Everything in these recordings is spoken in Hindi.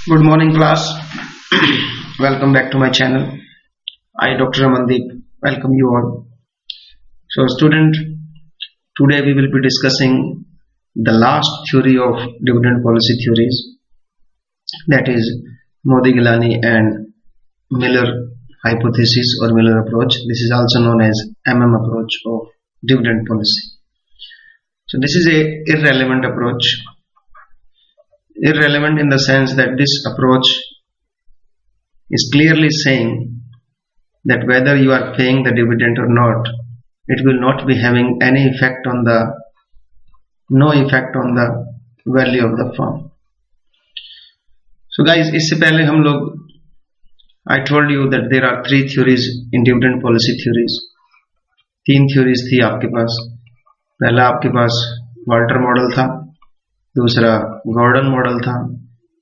Good morning, class. Welcome back to my channel. I, Dr. Amandeep, welcome you all. So, student, today we will be discussing the last theory of dividend policy theories, that is Modi-Gilani and Miller hypothesis or Miller approach. This is also known as approach of dividend policy. So, this is a irrelevant approach. Irrelevant in the sense that this approach is clearly saying that whether you are paying the dividend or not, it will not be having any effect on the value of the firm. So guys, इससे पहले हम लोग I told you that there are three theories in dividend policy theories. तीन theories थी आपके पास. पहला आपके पास वाल्टर मॉडल था, दूसरा गॉर्डन मॉडल था.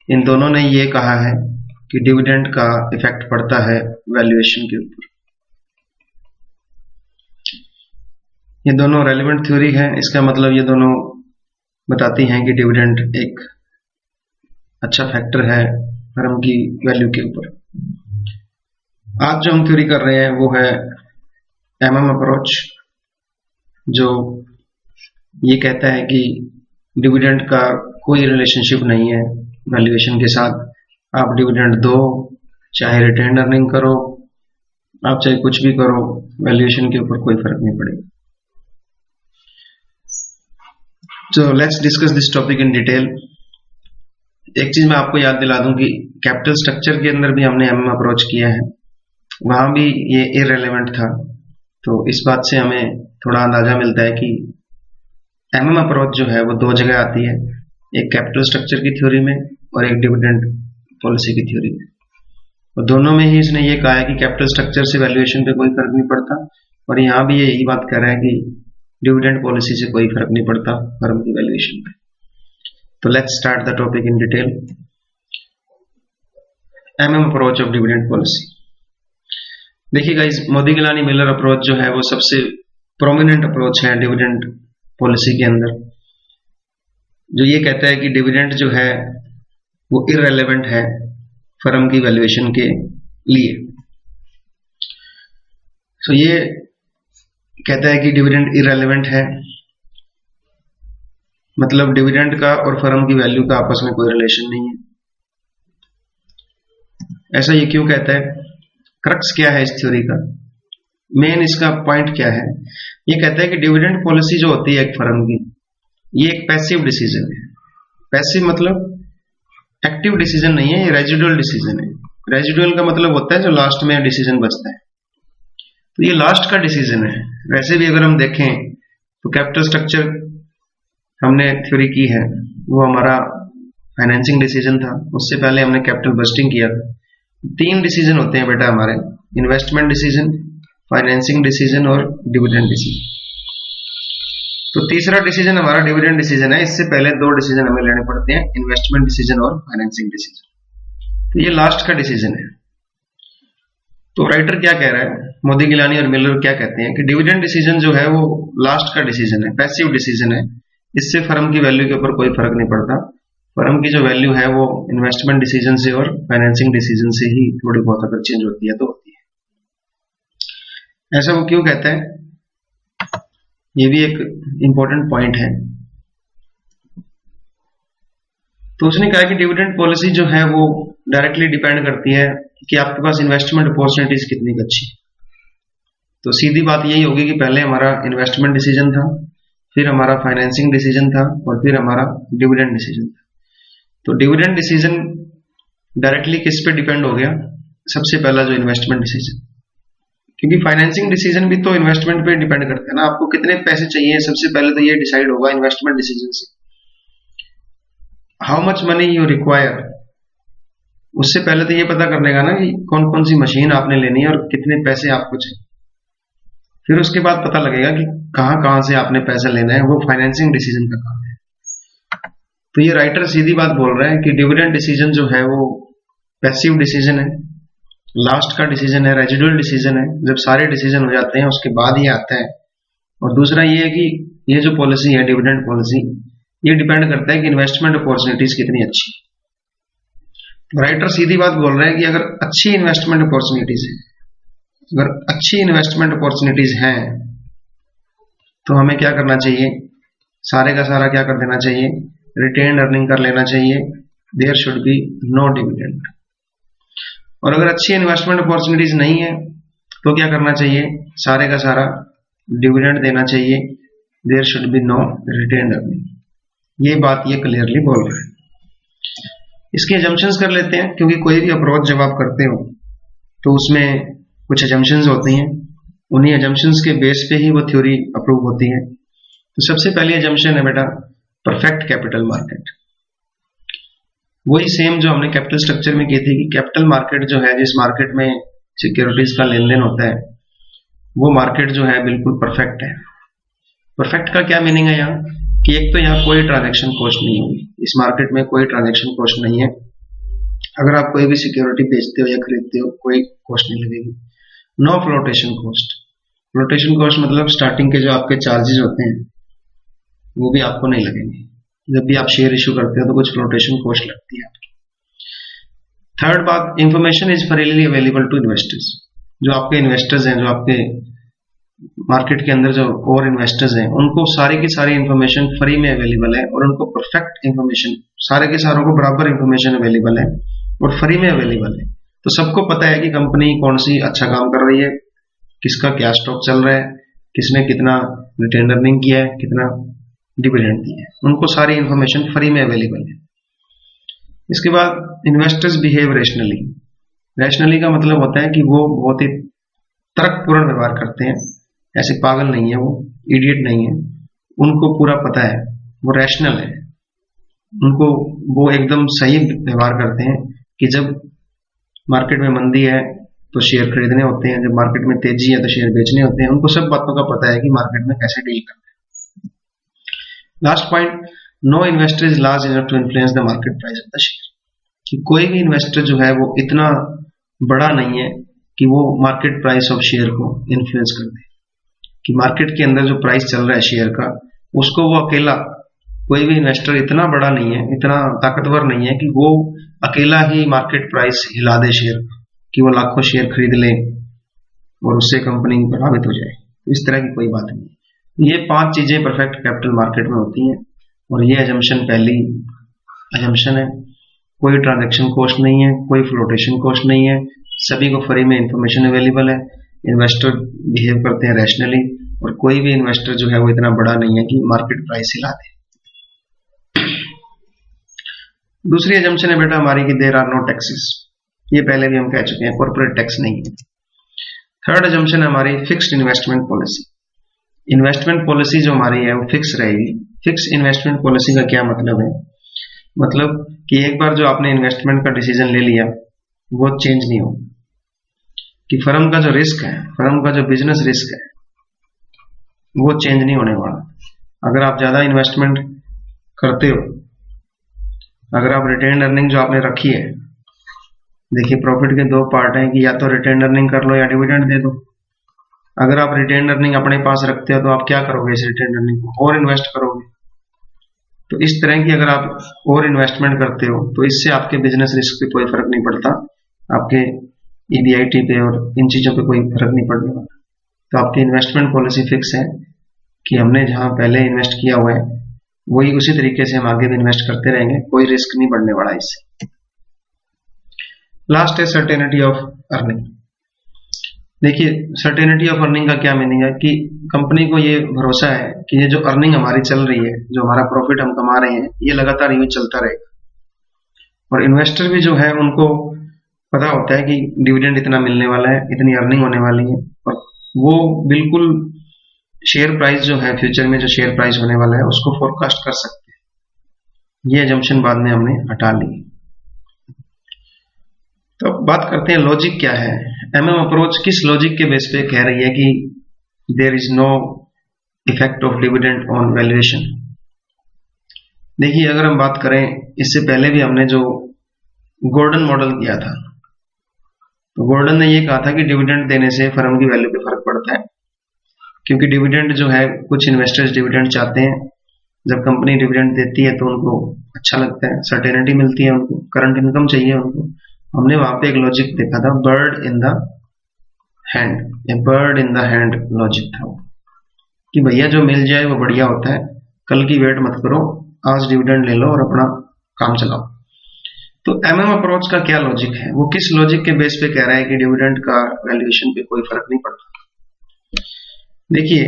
इन दोनों ने ये कहा है कि डिविडेंड का इफेक्ट पड़ता है वैल्यूएशन के ऊपर. ये दोनों रेलेवेंट थ्योरी है. इसका मतलब ये दोनों बताती हैं कि डिविडेंड एक अच्छा फैक्टर है फर्म की वैल्यू के ऊपर. आज जो हम थ्योरी कर रहे हैं वो है अप्रोच, जो ये कहता है कि डिविडेंड का कोई रिलेशनशिप नहीं है वैल्यूएशन के साथ. आप डिविडेंड दो, चाहे रिटेन अर्निंग करो, आप चाहे कुछ भी करो, वैल्यूएशन के ऊपर कोई फर्क नहीं पड़ेगा. So let's discuss this topic in detail. एक चीज मैं आपको याद दिला दूं कि कैपिटल स्ट्रक्चर के अंदर भी हमने अप्रोच किया है, वहां भी ये इररिलेवेंट था. तो इस बात से हमें थोड़ा अंदाजा मिलता है कि अप्रोच जो है वो दो जगह आती है, एक कैपिटल स्ट्रक्चर की थ्योरी में और एक डिविडेंड पॉलिसी की थ्योरी में. और दोनों में ही इसने ये कहा है कि कैपिटल स्ट्रक्चर से वैल्यूएशन पे कोई फर्क नहीं पड़ता, और यहाँ भी यही बात कर रहा है कि डिविडेंड पॉलिसी से कोई फर्क नहीं पड़ता फर्म की वैल्यूएशन पे. तो let's start the topic in detail. Approach of dividend policy. देखिए गाइस, मोदी-गिलानी मिलर अप्रोच जो है वो सबसे प्रोमिनेंट अप्रोच है डिविडेंड पॉलिसी के अंदर, जो ये कहता है कि डिविडेंड जो है वो इररिलेवेंट है फर्म की वैल्यूएशन के लिए. सो ये कहता है कि डिविडेंड इररिलेवेंट है, मतलब डिविडेंड का और फर्म की वैल्यू का आपस में कोई रिलेशन नहीं है. ऐसा ये क्यों कहता है? क्रक्स क्या है इस थ्योरी का? मेन इसका पॉइंट क्या है? ये कहता है कि डिविडेंड पॉलिसी जो होती है एक फर्म की, ये एक पैसिव डिसीजन है. पैसिव मतलब एक्टिव डिसीजन नहीं है, ये रेजिडुअल डिसीजन है. रेजिडुअल का मतलब होता है जो लास्ट में डिसीजन बचता है. तो ये लास्ट का डिसीजन है. वैसे भी अगर हम देखें तो कैपिटल स्ट्रक्चर हमने थ्योरी की है, वो हमारा फाइनेंसिंग डिसीजन था. उससे पहले हमने कैपिटल बस्टिंग किया था. तीन डिसीजन होते हैं बेटा हमारे: इन्वेस्टमेंट डिसीजन, फाइनेंसिंग डिसीजन और डिविडेंड डिसीजन. तो तीसरा डिसीजन हमारा डिविडेंड डिसीजन है. इससे पहले दो डिसीजन हमें लेने पड़ते हैं, इन्वेस्टमेंट डिसीजन और फाइनेंसिंग डिसीजन. तो ये लास्ट का डिसीजन है. तो राइटर क्या कह रहा है, मोदी-गिलानी और मिलर क्या कहते हैं कि डिविडेंड डिसीजन जो है वो लास्ट का डिसीजन है, पैसिव डिसीजन है. इससे फर्म की वैल्यू के ऊपर कोई फर्क नहीं पड़ता. फर्म की जो वैल्यू है वो इन्वेस्टमेंट डिसीजन से और फाइनेंसिंग डिसीजन से ही थोड़ी बहुत अगर चेंज होती है तो होती है. ऐसा वो क्यों कहता है? ये भी एक इंपॉर्टेंट पॉइंट है. तो उसने कहा कि डिविडेंड पॉलिसी जो है वो डायरेक्टली डिपेंड करती है कि आपके पास इन्वेस्टमेंट अपॉर्चुनिटीज कितनी अच्छी. तो सीधी बात यही होगी कि पहले हमारा इन्वेस्टमेंट डिसीजन था, फिर हमारा फाइनेंसिंग डिसीजन था और फिर हमारा डिविडेंड डिसीजन था. तो डिविडेंड डिसीजन डायरेक्टली किस पे डिपेंड हो गया? सबसे पहला जो इन्वेस्टमेंट डिसीजन, क्योंकि फाइनेंसिंग डिसीजन भी तो इन्वेस्टमेंट पे डिपेंड करता है ना. आपको कितने पैसे चाहिए, सबसे पहले तो ये डिसाइड होगा इन्वेस्टमेंट डिसीजन से. How much money you require, उससे पहले तो ये पता करने का ना कि कौन कौन सी मशीन आपने लेनी है और कितने पैसे आपको चाहिए. फिर उसके बाद पता लगेगा कि कहां कहां से आपने पैसा लेना है. वो फाइनेंसिंग डिसीजन का काम है. तो ये राइटर सीधी बात बोल रहा है कि डिविडेंड डिसीजन जो है वो पैसिव डिसीजन है, लास्ट का डिसीजन है, रेजिडुअल डिसीजन है. जब सारे डिसीजन हो जाते हैं उसके बाद ही आता है. और दूसरा ये है कि ये जो पॉलिसी है डिविडेंड पॉलिसी, ये डिपेंड करता है कि इन्वेस्टमेंट अपॉर्चुनिटीज कितनी अच्छी. राइटर सीधी बात बोल रहे हैं कि अगर अच्छी इन्वेस्टमेंट अपॉर्चुनिटीज है, अगर अच्छी इन्वेस्टमेंट अपॉर्चुनिटीज हैं तो हमें क्या करना चाहिए, सारे का सारा क्या कर देना चाहिए, रिटेन अर्निंग कर लेना चाहिए। There should be no dividend. और अगर अच्छी इन्वेस्टमेंट अपॉर्चुनिटीज नहीं है तो क्या करना चाहिए, सारे का सारा डिविडेंड देना चाहिए। There should be no retained earning. ये बात ये क्लियरली बोल रहा है। इसके एजम्पशंस कर लेते हैं, क्योंकि कोई भी अप्रोच जब आप करते हो तो उसमें कुछ एजम्पशंस होती हैं, उन्हीं एजम्पशंस के बेस पे ही वो थ्योरी अप्रूव होती है। तो सबसे पहली एजम्पशन है बेटा परफेक्ट कैपिटल मार्केट। वही सेम जो हमने कैपिटल स्ट्रक्चर में की थी कि कैपिटल मार्केट जो है, जिस मार्केट में सिक्योरिटीज का लेन देन होता है, वो मार्केट जो है बिल्कुल परफेक्ट है। परफेक्ट का क्या मीनिंग है यहाँ, कि एक तो यहाँ कोई ट्रांजैक्शन कॉस्ट नहीं होगी, इस मार्केट में कोई ट्रांजैक्शन कॉस्ट नहीं है। अगर आप कोई भी सिक्योरिटी बेचते हो या खरीदते हो कोई कॉस्ट नहीं लगेगी। No flotation cost. Flotation cost मतलब स्टार्टिंग के जो आपके चार्जेस होते हैं वो भी आपको नहीं लगेंगे। जब भी आप शेयर इश्यू करते हो तो कुछ फ्लोटेशन कॉस्ट लगती है आपकी। थर्ड बात, information is freely available to investors. जो आपके इन्वेस्टर्स हैं, जो आपके मार्केट के अंदर जो और इन्वेस्टर्स हैं, उनको सारी की सारी इंफॉर्मेशन फ्री में अवेलेबल है और उनको परफेक्ट इंफॉर्मेशन, सारे के सारों को बराबर इंफॉर्मेशन अवेलेबल है और फ्री में अवेलेबल है। तो सबको पता है कि कंपनी कौन सी अच्छा काम कर रही है, किसका क्या स्टॉक चल रहा है, किसने कितना रिटेन अर्निंग किया है, कितना डिविडेंड दिया है, उनको सारी इंफॉर्मेशन फ्री में अवेलेबल है। इसके बाद इन्वेस्टर्स बिहेव रेशनली। रैशनली का मतलब होता है कि वो बहुत ही तर्कपूर्ण व्यवहार करते हैं, ऐसे पागल नहीं है, वो इडियट नहीं है, उनको पूरा पता है, वो रैशनल है, उनको वो एकदम सही व्यवहार करते हैं कि जब मार्केट में मंदी है तो शेयर खरीदने होते हैं, जब मार्केट में तेजी है तो शेयर बेचने होते हैं। उनको सब बातों का पता है कि मार्केट में कैसे डील करना है। Last point, no investor is large enough to influence the market price of the share. कि कोई भी इन्वेस्टर जो है वो इतना बड़ा नहीं है कि वो मार्केट प्राइस ऑफ शेयर को इन्फ्लुएंस कर दे। कि मार्केट के अंदर जो प्राइस चल रहा है शेयर का, उसको वो अकेला, कोई भी इन्वेस्टर इतना बड़ा नहीं है, इतना ताकतवर नहीं है कि वो अकेला ही मार्केट प्राइस हिला दे शेयर, कि वो लाखों शेयर खरीद ले और उससे कंपनी प्रभावित हो जाए। इस तरह की कोई बात नहीं। ये 5 चीजें परफेक्ट कैपिटल मार्केट में होती हैं और ये एजम्पशन पहली एजम्पशन है। कोई ट्रांजैक्शन कॉस्ट नहीं है, कोई फ्लोटेशन कॉस्ट नहीं है, सभी को फ्री में इंफॉर्मेशन अवेलेबल है, इन्वेस्टर बिहेव करते हैं रैशनली और कोई भी इन्वेस्टर जो है वो इतना बड़ा नहीं है कि मार्केट प्राइस हिला दे। दूसरी एजम्पशन है बेटा हमारी कि देयर आर नो टैक्सेस। ये पहले भी हम कह चुके हैं, कॉर्पोरेट टैक्स नहीं है। थर्ड एजम्पशन है हमारी fixed investment policy. Investment policy जो हमारी है वो फिक्स रहेगी। फिक्स इन्वेस्टमेंट पॉलिसी का क्या मतलब है, मतलब कि एक बार जो आपने इन्वेस्टमेंट का डिसीजन ले लिया वो चेंज नहीं होगा। कि फर्म का जो रिस्क है, फर्म का जो बिजनेस रिस्क है, वो चेंज नहीं होने वाला। अगर आप ज्यादा इन्वेस्टमेंट करते हो, अगर आप रिटेन अर्निंग जो आपने रखी है, देखिए प्रॉफिट के 2 पार्ट हैं कि या तो रिटेन अर्निंग कर लो या डिविडेंड दे दो। अगर आप रिटेन अर्निंग अपने पास रखते हो तो आप क्या करोगे, इस रिटेन अर्निंग को और इन्वेस्ट करोगे। तो इस तरह की अगर आप और इन्वेस्टमेंट करते हो तो इससे आपके बिजनेस रिस्क पे कोई फर्क नहीं पड़ता, आपके ईबीआईटी पे और इन चीजों पे कोई फर्क नहीं पड़ने वाला। तो आपकी इन्वेस्टमेंट पॉलिसी फिक्स है कि हमने जहां पहले इन्वेस्ट किया हुआ है वही उसी तरीके से हम आगे भी इन्वेस्ट करते रहेंगे, कोई रिस्क नहीं बढ़ने वाला इससे। लास्ट है सर्टेनिटी ऑफ अर्निंग। देखिए सर्टेनिटी ऑफ अर्निंग का क्या मीनिंग है कि कंपनी को ये भरोसा है कि ये जो अर्निंग हमारी चल रही है, जो हमारा प्रॉफिट हम कमा रहे हैं, ये लगातार यूं चलता रहेगा। और इन्वेस्टर भी जो है उनको पता होता है कि डिविडेंड इतना मिलने वाला है, इतनी अर्निंग होने वाली है, और वो बिल्कुल शेयर प्राइस जो है, फ्यूचर में जो शेयर प्राइस होने वाला है उसको फोरकास्ट कर सकते हैं। ये एजम्पशन बाद में हमने हटा ली। तो अब बात करते हैं लॉजिक क्या है। एमएम अप्रोच किस लॉजिक के बेस पे कह रही है कि there is no effect of dividend on valuation. देखिए अगर हम बात करें, इससे पहले भी हमने जो गॉर्डन मॉडल किया था, तो गॉर्डन ने ये कहा था कि डिविडेंड देने से फर्म की वैल्यू पे फर्क पड़ता है, क्योंकि डिविडेंड जो है, कुछ इन्वेस्टर्स डिविडेंड चाहते हैं। जब कंपनी डिविडेंड देती है तो उनको अच्छा लगता है, सर्टेनिटी मिलती है उनको, करंट इनकम चाहिए उनको। हमने वहां पे एक लॉजिक देखा था, bird in the hand, A bird in the hand logic था वो, कि भैया जो मिल जाए वो बढ़िया होता है, कल की वेट मत करो, आज डिविडेंड ले लो और अपना काम चलाओ। तो एमएम अप्रोच का क्या लॉजिक है, वो किस लॉजिक के बेस पे कह रहा है कि डिविडेंड का वैल्यूएशन पे कोई फर्क नहीं पड़ता। देखिए,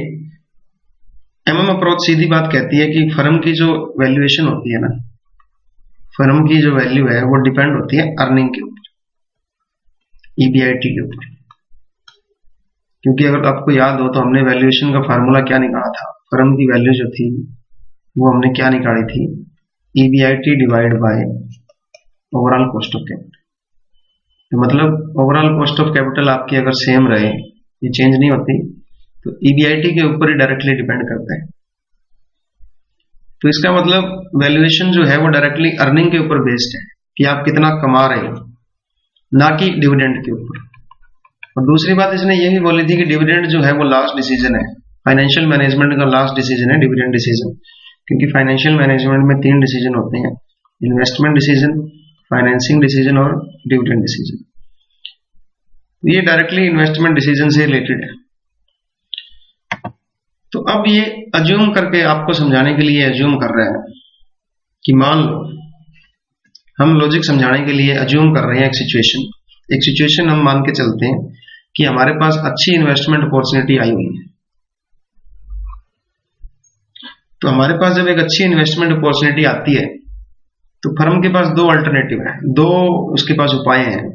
एमएम अप्रोच सीधी बात कहती है कि फर्म की जो वैल्यूएशन होती है ना, फर्म की जो वैल्यू है वो डिपेंड होती है अर्निंग के ऊपर, ईबीआईटी के ऊपर। क्योंकि अगर आपको याद हो तो हमने वैल्यूएशन का फार्मूला क्या निकाला था, फर्म की वैल्यू जो थी वो हमने क्या निकाली थी, EBIT divide by overall cost of capital. मतलब ओवरऑल कॉस्ट ऑफ कैपिटल आपकी अगर सेम रहे, ये चेंज नहीं होती, तो ईबीआईटी के ऊपर ही डायरेक्टली डिपेंड करता है। तो इसका मतलब वैल्यूएशन जो है वो डायरेक्टली अर्निंग के ऊपर बेस्ड है कि आप कितना कमा रहे हो, ना कि डिविडेंड के ऊपर। और दूसरी बात इसने ये भी बोली थी कि डिविडेंड जो है वो लास्ट डिसीजन है, फाइनेंशियल मैनेजमेंट का लास्ट डिसीजन है डिविडेंड डिसीजन। क्योंकि फाइनेंशियल मैनेजमेंट में 3 डिसीजन होते हैं, इन्वेस्टमेंट डिसीजन, फाइनेंसिंग डिसीजन और डिविडेंड डिसीजन। ये डायरेक्टली इन्वेस्टमेंट डिसीजन से रिलेटेड है। तो अब ये अज्यूम करके आपको समझाने के लिए अज्यूम कर रहे हैं कि मान लो, हम लॉजिक समझाने के लिए अज्यूम कर रहे हैं एक सिचुएशन हम मान के चलते हैं कि हमारे पास अच्छी इन्वेस्टमेंट अपॉर्चुनिटी आई हुई है। तो हमारे पास जब एक अच्छी इन्वेस्टमेंट अपॉर्चुनिटी आती है तो फर्म के पास 2 अल्टरनेटिव है, 2 उसके पास उपाय हैं।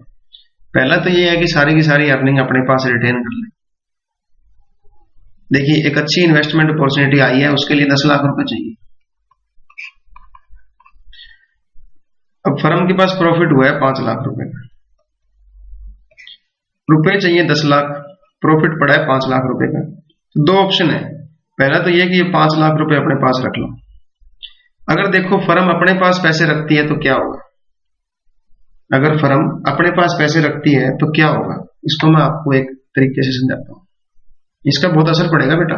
पहला तो ये है कि सारी की सारी अर्निंग अपने पास रिटेन कर ले। देखिए, एक अच्छी इन्वेस्टमेंट अपॉर्चुनिटी आई है, उसके लिए 10 लाख रुपए चाहिए। अब फर्म के पास प्रॉफिट हुआ है 5 लाख रुपए का, रुपए चाहिए 10 लाख, प्रॉफिट पड़ा है 5 लाख रुपए का। तो 2 ऑप्शन है, पहला तो ये कि ये 5 लाख रुपए अपने पास रख लो। अगर देखो फर्म अपने पास पैसे रखती है तो क्या होगा, अगर फर्म अपने पास पैसे रखती है तो क्या होगा, इसको मैं आपको एक तरीके से समझाता हूं। इसका बहुत असर पड़ेगा बेटा।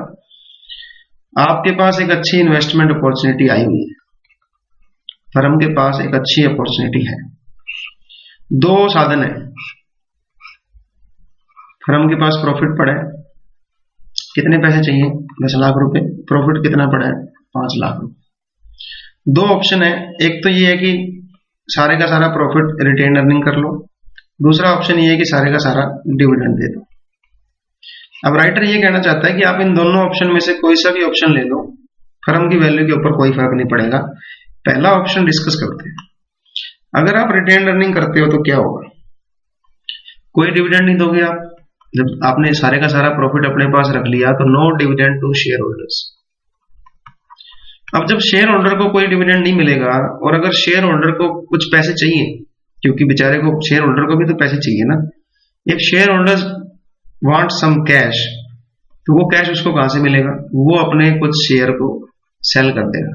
आपके पास एक अच्छी इन्वेस्टमेंट अपॉर्चुनिटी आई हुई है, फर्म के पास एक अच्छी अपॉर्चुनिटी है, 2 साधन है। फर्म के पास प्रॉफिट पड़ा है, कितने पैसे चाहिए, 10 लाख रुपए, प्रॉफिट कितना पड़ा है, 5 लाख रुपए। 2 ऑप्शन है, एक तो ये है कि सारे का सारा प्रॉफिट रिटेन अर्निंग कर लो, दूसरा ऑप्शन ये है कि सारे का सारा डिविडेंड दे दो। अब राइटर ये कहना चाहता है कि आप इन दोनों ऑप्शन में से कोई सा भी ऑप्शन ले लो, फर्म की वैल्यू के ऊपर कोई फर्क नहीं पड़ेगा। पहला ऑप्शन डिस्कस करते हैं। अगर आप रिटेन अर्निंग करते हो तो क्या होगा, कोई डिविडेंड नहीं दोगे आप। जब आपने सारे का सारा प्रॉफिट अपने पास रख लिया तो no dividend to share holders. अब जब शेयर होल्डर को कोई डिविडेंड नहीं मिलेगा, और अगर शेयर होल्डर को कुछ पैसे चाहिए, क्योंकि बेचारे को, शेयर होल्डर को भी तो पैसे चाहिए ना, एक share holder want some cash, तो वो कैश उसको कहां से मिलेगा, वो अपने कुछ शेयर को सेल कर देगा,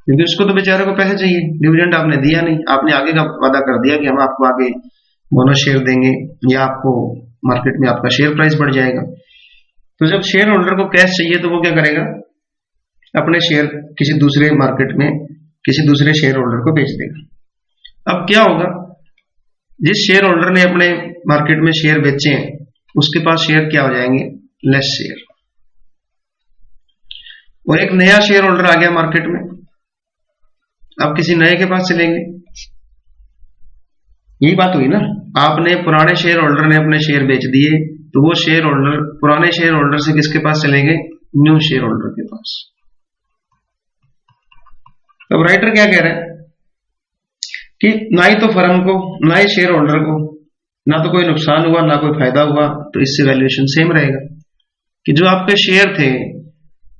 क्योंकि उसको तो बेचारे को पैसे चाहिए। डिविडेंड आपने दिया नहीं, आपने आगे का वादा कर दिया कि हम आपको आगे बोनस शेयर देंगे या आपको मार्केट में आपका शेयर प्राइस बढ़ जाएगा। तो जब शेयर होल्डर को कैश चाहिए तो वो क्या करेगा, अपने शेयर किसी दूसरे मार्केट में किसी दूसरे शेयर होल्डर को बेच देगा। अब क्या होगा, जिस शेयर होल्डर ने अपने मार्केट में शेयर बेचे हैं उसके पास शेयर क्या हो जाएंगे, लेस शेयर, और एक नया शेयर होल्डर आ गया मार्केट में, अब किसी नए के पास चलेंगे। यही बात हुई ना, आपने पुराने शेयर होल्डर ने अपने शेयर बेच दिए, तो वो शेयर होल्डर पुराने शेयर होल्डर से किसके पास चलेंगे, न्यू शेयर होल्डर के पास। अब राइटर क्या कह रहा है कि ना ही तो फर्म को ना ही शेयर होल्डर को ना तो कोई नुकसान हुआ ना कोई फायदा हुआ, तो इससे वैल्यूएशन सेम रहेगा। कि जो आपके शेयर थे,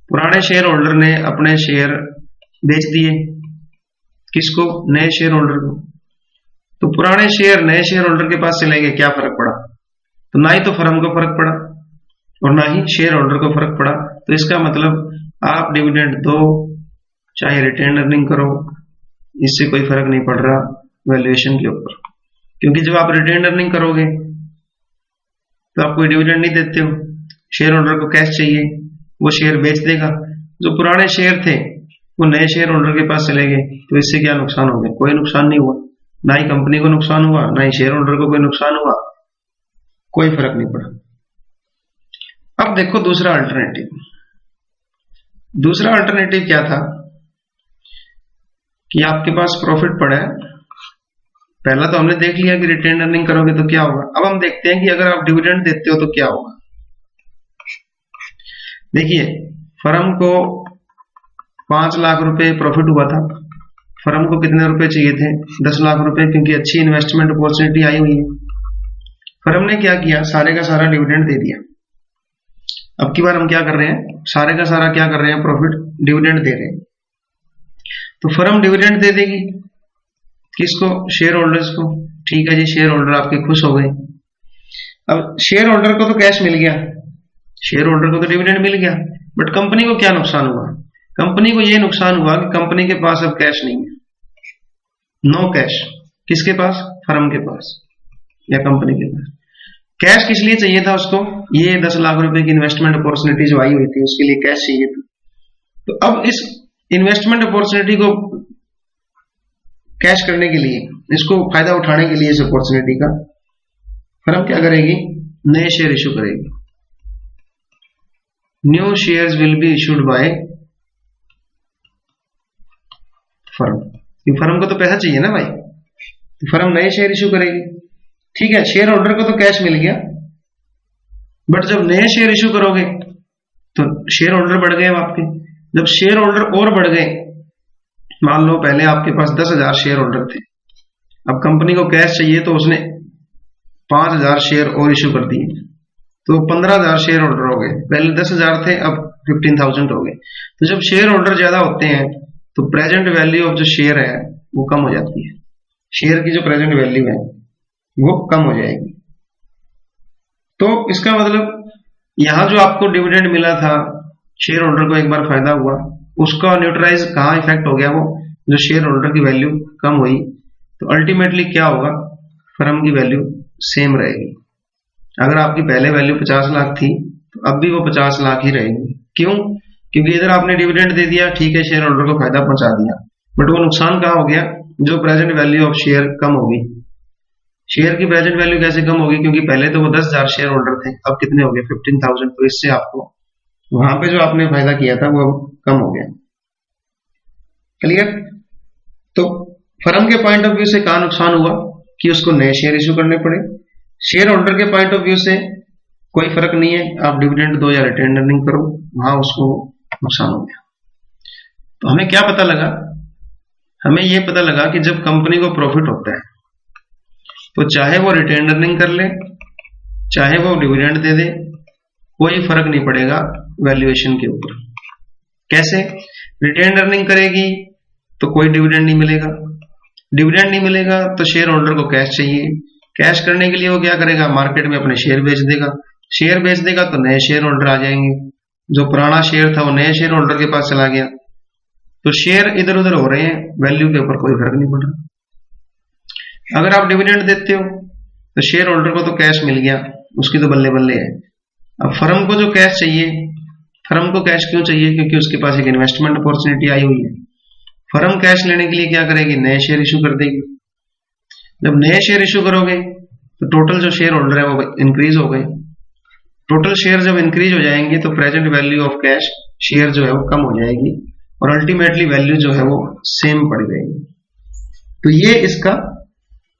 पुराने शेयर होल्डर ने अपने शेयर बेच दिए, किसको, नए शेयर होल्डर को, तो पुराने शेयर नए शेयर होल्डर के पास चले गए, क्या फर्क पड़ा, तो ना ही तो फर्म को फर्क पड़ा और ना ही शेयर होल्डर को फर्क पड़ा। तो इसका मतलब आप डिविडेंड दो चाहे रिटेन अर्निंग करो, इससे कोई फर्क नहीं पड़ रहा वैल्यूएशन के ऊपर, क्योंकि जब आप रिटेन अर्निंग करोगे तो आप कोई डिविडेंड नहीं देते हो, शेयर होल्डर को कैश चाहिए, वो शेयर बेच देगा। जो पुराने शेयर थे वो नए शेयर होल्डर के पास चले गए, तो इससे क्या नुकसान हो गया? कोई नुकसान नहीं हुआ, ना ही कंपनी को नुकसान हुआ, ना ही शेयर होल्डर को कोई नुकसान हुआ, कोई फर्क नहीं पड़ा। अब देखो दूसरा अल्टरनेटिव। दूसरा अल्टरनेटिव क्या था कि आपके पास प्रॉफिट पड़ा है। पहला तो हमने देख लिया कि रिटेन अर्निंग करोगे तो क्या होगा। अब हम देखते हैं कि अगर आप डिविडेंड देते हो तो क्या होगा। देखिए, फर्म को 5 लाख रुपए प्रॉफिट हुआ था। फर्म को कितने रुपए चाहिए थे? 10 लाख रुपए, क्योंकि अच्छी इन्वेस्टमेंट अपॉर्चुनिटी आई हुई है। फर्म ने क्या किया? सारे का सारा डिविडेंड दे दिया। अब की बार हम क्या कर रहे हैं? सारे का सारा क्या कर रहे हैं? प्रॉफिट डिविडेंड दे रहे हैं। तो फर्म डिविडेंड दे देगी किसको? शेयर होल्डर्स को। ठीक है जी, शेयर होल्डर आपके खुश हो गए। अब शेयर होल्डर को तो कैश मिल गया, शेयर होल्डर को तो डिविडेंड मिल गया, बट कंपनी को क्या नुकसान हुआ? कंपनी को यह नुकसान हुआ कि कंपनी के पास अब कैश नहीं है, नो कैश। किसके पास? फर्म के पास या कंपनी के पास। कैश किस लिए चाहिए था उसको? ये 10 लाख रुपए की इन्वेस्टमेंट अपॉर्चुनिटी जो आई हुई थी उसके लिए कैश चाहिए था। तो अब इस इन्वेस्टमेंट अपॉर्चुनिटी को कैश करने के लिए, इसको फायदा उठाने के लिए, इस अपॉर्चुनिटी का फर्म क्या करेगी? नए शेयर इशू करेगी। New shares will be issued by firm. Firm को तो पैसा चाहिए ना भाई, तो फर्म नए शेयर इशू करेगी। ठीक है, शेयर होल्डर को तो कैश मिल गया, बट जब नए शेयर इशू करोगे तो शेयर होल्डर बढ़ गए आपके। जब शेयर होल्डर और बढ़ गए, मान लो पहले आपके पास 10,000 शेयर होल्डर थे, अब कंपनी को कैश चाहिए तो उसने 5,000 शेयर और इशू कर दिए, तो 15,000 शेयर होल्डर हो गए। पहले 10,000 थे, अब 15,000 हो गए। तो जब शेयर होल्डर ज्यादा होते हैं तो प्रेजेंट वैल्यू ऑफ जो शेयर है वो कम हो जाती है। शेयर की जो प्रेजेंट वैल्यू है वो कम हो जाएगी। तो इसका मतलब यहां जो आपको डिविडेंड मिला था, शेयर होल्डर को एक बार फायदा हुआ, उसका न्यूट्रलाइज कहां इफेक्ट हो गया? वो जो शेयर होल्डर की वैल्यू कम हुई, तो अल्टीमेटली क्या होगा? फर्म की वैल्यू सेम रहेगी। अगर आपकी पहले वैल्यू 50 लाख थी तो अब भी वो 50 लाख ही रहेगी। क्यों? क्योंकि इधर आपने डिविडेंड दे दिया, ठीक है, शेयर होल्डर को फायदा पहुंचा दिया, बट वो नुकसान कहां हो गया? जो प्रेजेंट वैल्यू ऑफ शेयर कम होगी। शेयर की प्रेजेंट वैल्यू कैसे कम होगी? क्योंकि पहले तो वो 10,000 शेयर होल्डर थे, अब कितने हो गए? 15,000। तो इससे आपको वहां पे जो आपने फायदा किया था वो अब कम हो गया। क्लियर? तो फर्म के पॉइंट ऑफ व्यू से कहां नुकसान हुआ कि उसको नए शेयर इशू करने पड़े। शेयर होल्डर के पॉइंट ऑफ व्यू से कोई फर्क नहीं है, आप डिविडेंड दो या रिटेन अर्निंग करो, वहां उसको नुकसान हो गया। तो हमें क्या पता लगा? हमें यह पता लगा कि जब कंपनी को प्रॉफिट होता है तो चाहे वो रिटेन अर्निंग कर ले, चाहे वो डिविडेंड दे दे, कोई फर्क नहीं पड़ेगा वैल्यूएशन के ऊपर। कैसे? रिटेन अर्निंग करेगी तो कोई डिविडेंड नहीं मिलेगा, डिविडेंड नहीं मिलेगा तो शेयर होल्डर को कैश चाहिए। कैश करने के लिए वो क्या करेगा? मार्केट में अपने शेयर बेच देगा। शेयर बेच देगा तो नए शेयर होल्डर आ जाएंगे। जो पुराना शेयर था वो नए शेयर होल्डर के पास चला गया, तो शेयर इधर उधर हो रहे हैं, वैल्यू के ऊपर कोई फर्क नहीं पड़ रहा। अगर आप डिविडेंड देते हो तो शेयर होल्डर को तो कैश मिल गया, उसकी तो बल्ले बल्ले है। अब फर्म को जो कैश चाहिए, फर्म को कैश क्यों चाहिए? क्योंकि उसके पास एक इन्वेस्टमेंट अपॉर्चुनिटी आई हुई है। फर्म कैश लेने के लिए क्या करेगी? नए शेयर इशू कर देगी। जब नए शेयर इशू करोगे तो टोटल जो शेयर होल्डर है वो इंक्रीज हो गए। टोटल शेयर जब इंक्रीज हो जाएंगे तो present value of cash share जो है वो कम हो जाएगी और अल्टीमेटली वैल्यू जो है वो सेम पड़ जाएगी। तो ये इसका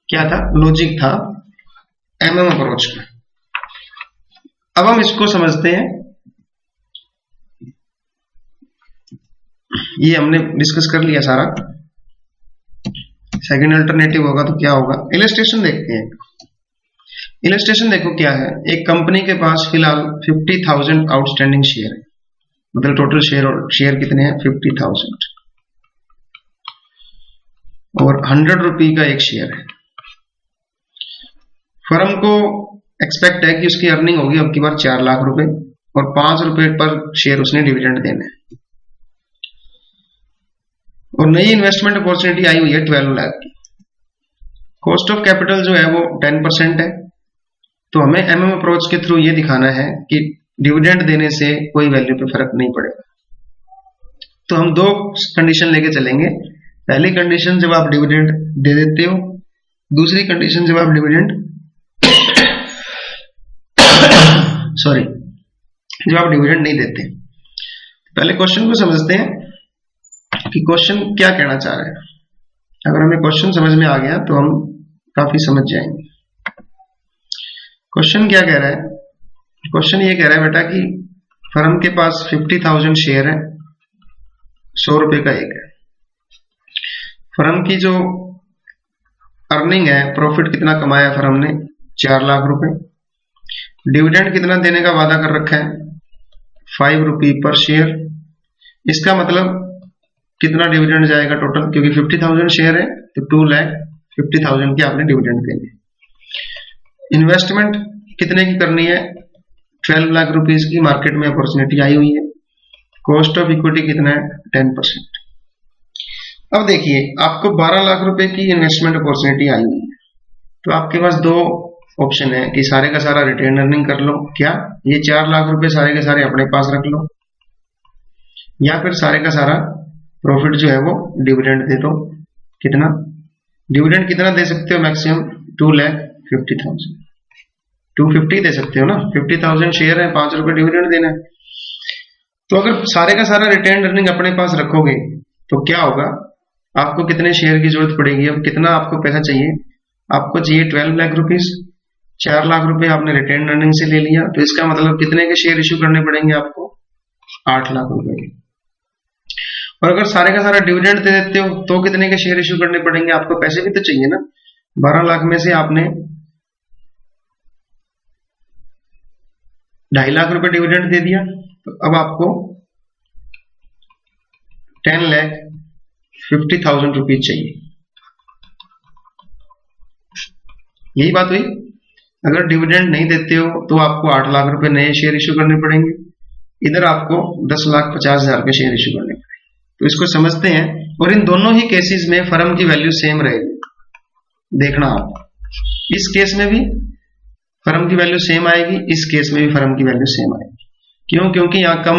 क्या था? लॉजिक था एमएम अप्रोच में। अब हम इसको समझते हैं। ये हमने डिस्कस कर लिया सारा। सेकंड अल्टरनेटिव होगा तो क्या होगा? इलस्ट्रेशन देखते हैं। इलस्ट्रेशन देखो क्या है। एक कंपनी के पास फिलहाल 50,000 आउटस्टैंडिंग शेयर है, मतलब टोटल शेयर कितने हैं? 50,000 और 100 रुपये का एक शेयर है। फर्म को एक्सपेक्ट है कि उसकी अर्निंग होगी अब की बार 4 लाख रुपए और 5 रुपए पर शेयर उसने डिविडेंड देने हैं। और नई इन्वेस्टमेंट अपॉर्चुनिटी आई हुई है 12 लाख की। कॉस्ट ऑफ कैपिटल जो है वो 10% है। तो हमें एमएम अप्रोच के थ्रू ये दिखाना है कि डिविडेंड देने से कोई वैल्यू पे फर्क नहीं पड़ेगा। तो हम दो कंडीशन लेके चलेंगे। पहली कंडीशन जब आप डिविडेंड दे देते हो, दूसरी कंडीशन जब आप डिविडेंड सॉरी जब आप डिविडेंड नहीं देते। पहले क्वेश्चन को समझते हैं कि क्वेश्चन क्या कहना चाह रहा है। अगर हमें क्वेश्चन समझ में आ गया तो हम काफी समझ जाएंगे। क्वेश्चन क्या कह रहा है? क्वेश्चन ये कह रहा है बेटा कि फर्म के पास 50,000 शेयर है, 100 रुपए का एक है। फर्म की जो अर्निंग है, प्रॉफिट कितना कमाया फर्म ने? 4 लाख रुपए। डिविडेंड कितना देने का वादा कर रखा है? 5 रुपये पर शेयर। इसका मतलब कितना डिविडेंड जाएगा टोटल? क्योंकि 50,000 शेयर है तो 2,50,000 की आपने डिविडेंड देनी। इन्वेस्टमेंट कितने की करनी है? 12 लाख रुपीस की मार्केट में अपॉर्चुनिटी आई हुई है। कॉस्ट ऑफ इक्विटी कितना है? 10%। अब देखिए, आपको 12 लाख रुपए की इन्वेस्टमेंट अपॉर्चुनिटी आई हुई है, तो आपके पास दो ऑप्शन है कि सारे का सारा रिटेन अर्निंग कर लो, क्या ये 4 लाख रुपए सारे के सारे अपने पास रख लो, या फिर सारे का सारा प्रॉफिट जो है वो डिविडेंड दे दो। कितना डिविडेंड कितना दे सकते हो? मैक्सिमम 2,50,000। 250 दे सकते हो ना, 50,000 शेयर है, 5 रुपए डिविडेंड देना है। तो अगर सारे का सारा रिटेन अर्निंग अपने पास रखोगे तो क्या होगा? आपको कितने शेयर की जरूरत पड़ेगी? अब कितना आपको पैसा चाहिए? आपको चाहिए 12 लाख रुपीस। 4 लाख रुपए आपने रिटेन अर्निंग से ले लिया, तो इसका मतलब कितने के शेयर इश्यू करने पड़ेंगे आपको? 8 लाख रुपए। और अगर सारे का सारा डिविडेंड दे देते हो तो कितने के शेयर इश्यू करने पड़ेंगे? आपको पैसे भी तो चाहिए ना। 12 लाख में से आपने 2.5 लाख रुपए डिविडेंड दे दिया, तो अब आपको 10,50,000 रुपीज चाहिए। यही बात हुई। अगर डिविडेंड नहीं देते हो तो आपको 8 लाख रुपए नए शेयर इश्यू करने पड़ेंगे, इधर आपको 10,50,000 के शेयर इश्यू करने पड़ेंगे। तो इसको समझते हैं, और इन दोनों ही केसेस में फर्म की वैल्यू सेम रहेगी। देखना आप, इस केस में भी फर्म की वैल्यू सेम आएगी, इस केस में भी फर्म की वैल्यू सेम आएगी। क्यों? क्योंकि यहां कम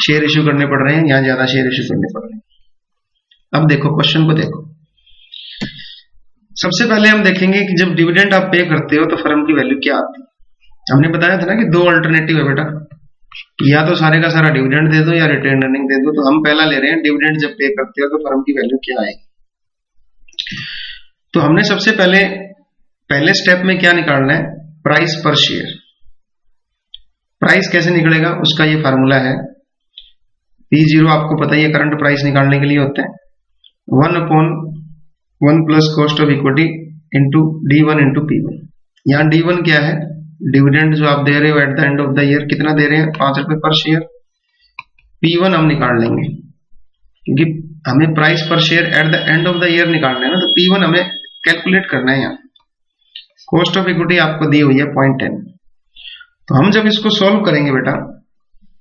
शेयर इश्यू करने पड़ रहे हैं, यहां ज्यादा शेयर इश्यू करने पड़ रहे हैं। अब देखो क्वेश्चन को देखो। सबसे पहले हम देखेंगे कि जब डिविडेंड आप पे करते हो तो फर्म की वैल्यू क्या आती है। हमने बताया था ना कि दो अल्टरनेटिव है बेटा, या तो सारे का सारा डिविडेंड दे दो या रिटेन अर्निंग दे दो। तो हम पहला ले रहे हैं डिविडेंड जब पे करते हो तो फर्म की वैल्यू क्या आएगी। तो हमने सबसे पहले स्टेप में क्या निकालना है? प्राइस पर शेयर। प्राइस कैसे निकलेगा उसका ये फार्मूला है। P0 आपको पता ही है, करंट प्राइस निकालने के लिए होता है 1/1 plus cost of equity into D1 into P1। यहाँ D1 क्या है? डिविडेंड जो आप दे रहे हो eight the end of the year, कितना दे रहे हैं? 5 रुपए पर शेयर। P1 हम निकाल लेंगे क्योंकि हमें प्राइस पर share at the end of the year निकालना है ना, तो P1 हमें कैलकुलेट करना है। यहाँ कॉस्ट ऑफ इक्विटी आपको दी हुई है 0.10। तो हम जब इसको सॉल्व करेंगे बेटा,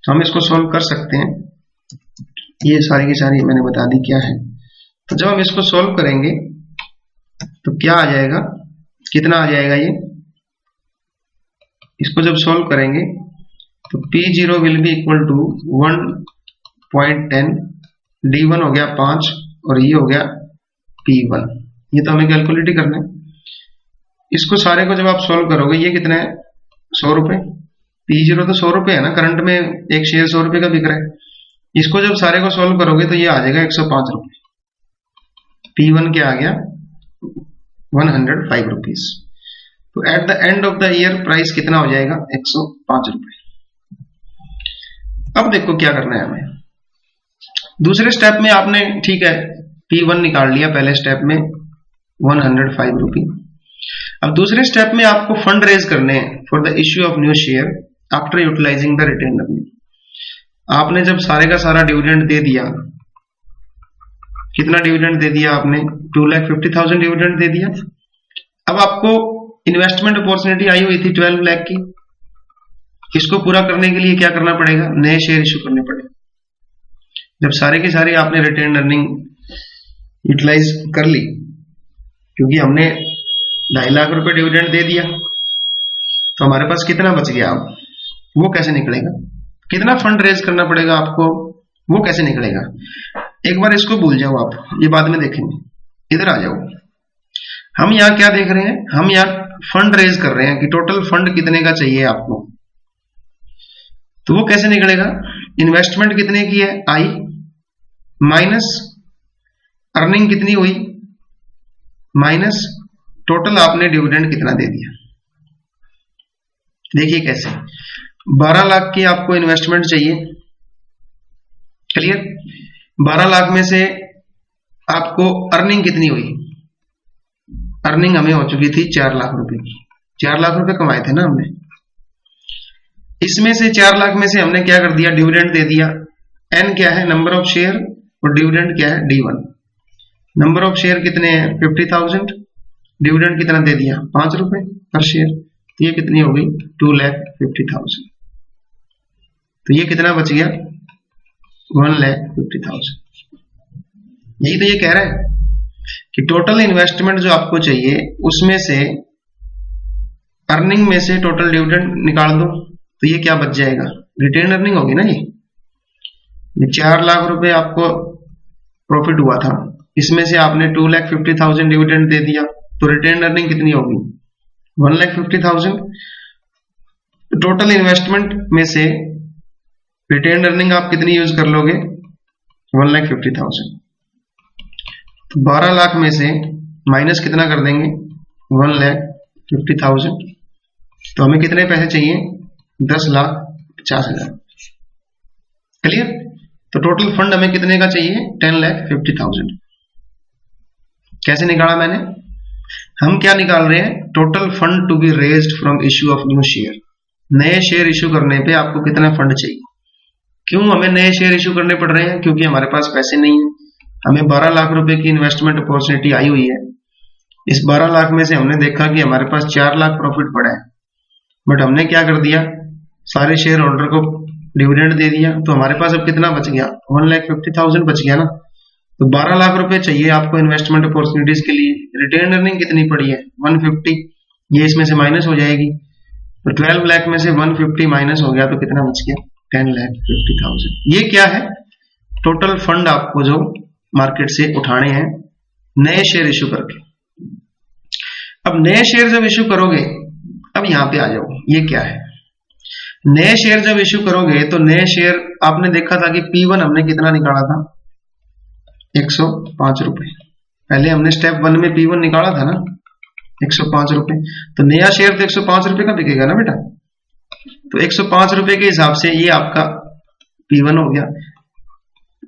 तो हम इसको सॉल्व कर सकते हैं। ये सारी की सारी मैंने बता दी क्या है। तो जब हम इसको सॉल्व करेंगे तो क्या आ जाएगा? कितना आ जाएगा ये? इसको जब सॉल्व करेंगे तो P0 will be equal to 1.10, D1 हो गया 5 और ये हो गया P1। ये तो हमें कैलकुलेट ही करना है। इसको सारे को जब आप सॉल्व करोगे, ये कितना है? 100 रुपए। P0 तो 100 रुपए है ना, करंट में एक शेयर 100 रुपए का बिक रहा है। इसको जब सारे को सॉल्व करोगे तो ये आ जाएगा 105 रुपए। P1 क्या आ गया? 105 रुपीज। तो eight the end of the year price कितना हो जाएगा? 105 रुपए। अब देखो क्या करना है हमें। दूसरे स्टेप में आपने ठीक है P1 निकाल लिया, पहले स्टेप में 105 रुपी। अब दूसरे स्टेप में आपको फंड रेज करने हैं for the issue of new share after utilising the retained earning. आपने जब सारे का सारा डिविडेंड दे दिया, कितना डिविडेंड दे दिया आपने? 2,50,000 डिविडेंड दे दिया। अब आपको इन्वेस्टमेंट अपॉर्चुनिटी आई हुई थी 12 लाख की। इसको पूरा करने के लिए क्या करना पड़ेगा? नए शेयर इश्यू करने पड़ेगा। जब सारे के सारे आपने रिटेन अर्निंग यूटिलाइज कर ली, क्योंकि हमने 2.5 लाख रुपए डिविडेंड दे दिया, तो हमारे पास कितना बच गया? अब वो कैसे निकलेगा? कितना फंड रेज करना पड़ेगा आपको? वो कैसे निकलेगा? एक बार इसको भूल जाओ आप, ये बाद में देखेंगे। इधर आ जाओ। हम यहाँ क्या देख रहे हैं? हम यहाँ फंड रेज कर रहे हैं कि टोटल फंड कितने का चाहिए आपको। तो वो कैसे निकलेगा? इन्वेस्टमेंट कितने की है आई, माइनस अर्निंग कितनी हुई, माइनस टोटल आपने डिविडेंड कितना दे दिया। देखिए कैसे, 12 लाख की आपको इन्वेस्टमेंट चाहिए, क्लियर। 12 लाख में से आपको अर्निंग कितनी हुई? अर्निंग हमें हो चुकी थी 4 लाख रुपए की। 4 लाख रुपए कमाए थे ना हमने। इसमें से 4 लाख में से हमने क्या कर दिया? डिविडेंड दे दिया। एन क्या है? नंबर ऑफ शेयर, और डिविडेंड क्या है? D1। नंबर ऑफ शेयर कितने हैं? 50,000। डिविडेंड कितना दे दिया? 5 रुपए पर शेयर। तो ये कितनी हो गई? 2,50,000। तो ये कितना बच गया? 1,50,000। यही तो ये कह रहा है कि टोटल इन्वेस्टमेंट जो आपको चाहिए उसमें से अर्निंग में से टोटल डिविडेंड निकाल दो, तो ये क्या बच जाएगा? रिटेन अर्निंग होगी ना। ये 4 लाख रुपए आपको प्रॉफिट हुआ था, इसमें से आपने 2,50,000 डिविडेंड दे दिया, तो रिटेन अर्निंग कितनी होगी? 1,50,000। टोटल इन्वेस्टमेंट में से रिटेन अर्निंग आप कितनी यूज कर लोगे? 1,50,000। तो 12 लाख में से माइनस कितना कर देंगे? 1,50,000। तो हमें कितने पैसे चाहिए? 10,50,000। क्लियर। तो टोटल फंड हमें कितने का चाहिए? 10,50,000। कैसे निकाला मैंने? हम क्या निकाल रहे हैं? Total fund to be raised from issue of new share. नए शेयर इश्यू करने पे आपको कितना फंड चाहिए? क्यों हमें नए शेयर इश्यू करने पड़ रहे हैं? क्योंकि हमारे पास पैसे नहीं है। हमें 12 लाख रुपए की इन्वेस्टमेंट अपॉर्चुनिटी आई हुई है। इस 12 लाख में से हमने देखा कि हमारे पास 4 लाख प्रॉफिट पड़ा है, बट हमने क्या कर दिया? सारे शेयर होल्डर को डिविडेंड दे दिया। तो हमारे पास अब कितना बच गया? 1,50,000 बच गया ना। तो 12 लाख रुपए चाहिए आपको इन्वेस्टमेंट अपॉर्चुनिटीज के लिए। रिटेन अर्निंग कितनी पड़ी है? 150। ये इसमें से माइनस हो जाएगी। तो 12 लाख में से 150 माइनस हो गया, तो कितना बच गया? 10,50,000। ये क्या है? टोटल फंड आपको जो मार्केट से उठाने हैं नए शेयर इश्यू करके। अब नए शेयर जब इश्यू करोगे, अब यहां पे आ जाओ, ये क्या है? नए शेयर जब इश्यू करोगे तो नए शेयर आपने देखा था कि P1 हमने कितना निकाला था? 105 रुपए। पहले हमने स्टेप 1 में P1 निकाला था ना, 105 रुपए। तो नया शेयर तो 105 रुपए का बिकेगा ना बेटा। तो 105 रुपए के हिसाब से ये आपका P1 हो गया।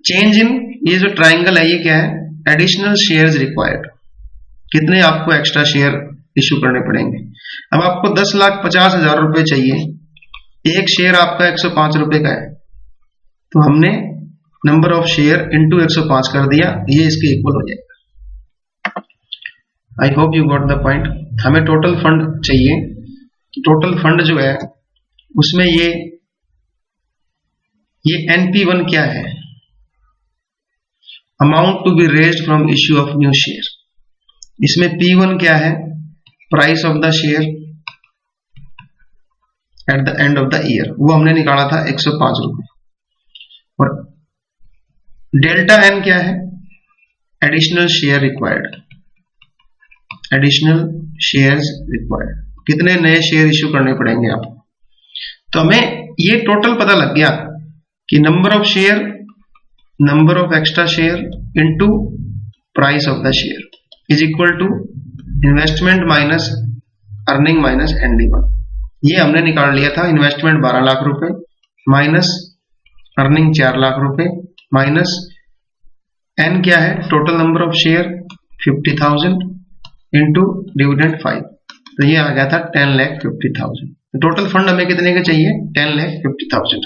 चेंज इन, ये जो ट्राइंगल है ये क्या है? Additional shares required. कितने आपको एक्स्ट्रा शेयर इश्यू करने पड़ेंगे? अब आपको 10,50,000 रुपए चाहिए, एक शेयर आपका 105 रुपए का है, तो हमने नंबर ऑफ शेयर इंटू 105 कर दिया, ये इसके इक्वल हो जाएगा। I hope you got the point. हमें टोटल फंड चाहिए। टोटल फंड जो है उसमें ये NP1 क्या है? Amount to be raised from issue of new share. इसमें P1 क्या है? Price of the share at the end of the year, वो हमने निकाला था 105 रुपए। और डेल्टा N क्या है? Additional share required. Additional shares required, कितने नए शेयर इश्यू करने पड़ेंगे आपको। तो हमें ये टोटल पता लग गया कि number of share, number of extra share into price of the share is equal to investment minus earning minus ND1। ये हमने निकाल लिया था। इन्वेस्टमेंट 12 लाख रुपए माइनस अर्निंग 4 लाख रुपए माइनस N क्या है? Total number of share 50,000 into dividend 5। तो ये आ गया था 10,50,000। तो टोटल फंड हमें कितने के चाहिए? 10,50,000।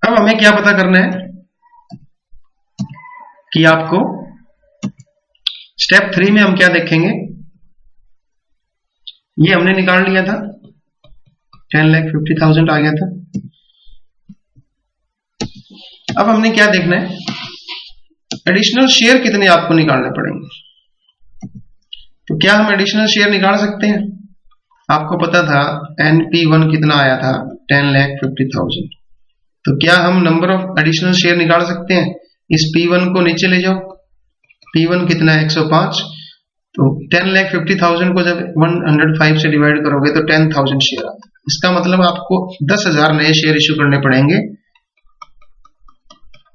अब हमें क्या पता करना है कि आपको स्टेप 3 में हम क्या देखेंगे? ये हमने निकाल लिया था, 10,50,000 आ गया था। अब हमने क्या देखना है? एडिशनल शेयर कितने आपको निकालने पड़ेंगे। तो क्या हम एडिशनल शेयर निकाल सकते हैं? आपको पता था NP1 कितना आया था? 10,50,000। तो क्या हम नंबर ऑफ एडिशनल शेयर निकाल सकते हैं? इस P1 को नीचे ले जाओ, P1 कितना है 105, तो 10,50,000 को जब 105 से डिवाइड करोगे तो 10,000 शेयर आता है। इसका मतलब आपको 10,000 नए शेयर इश्यू करने पड़ेंगे,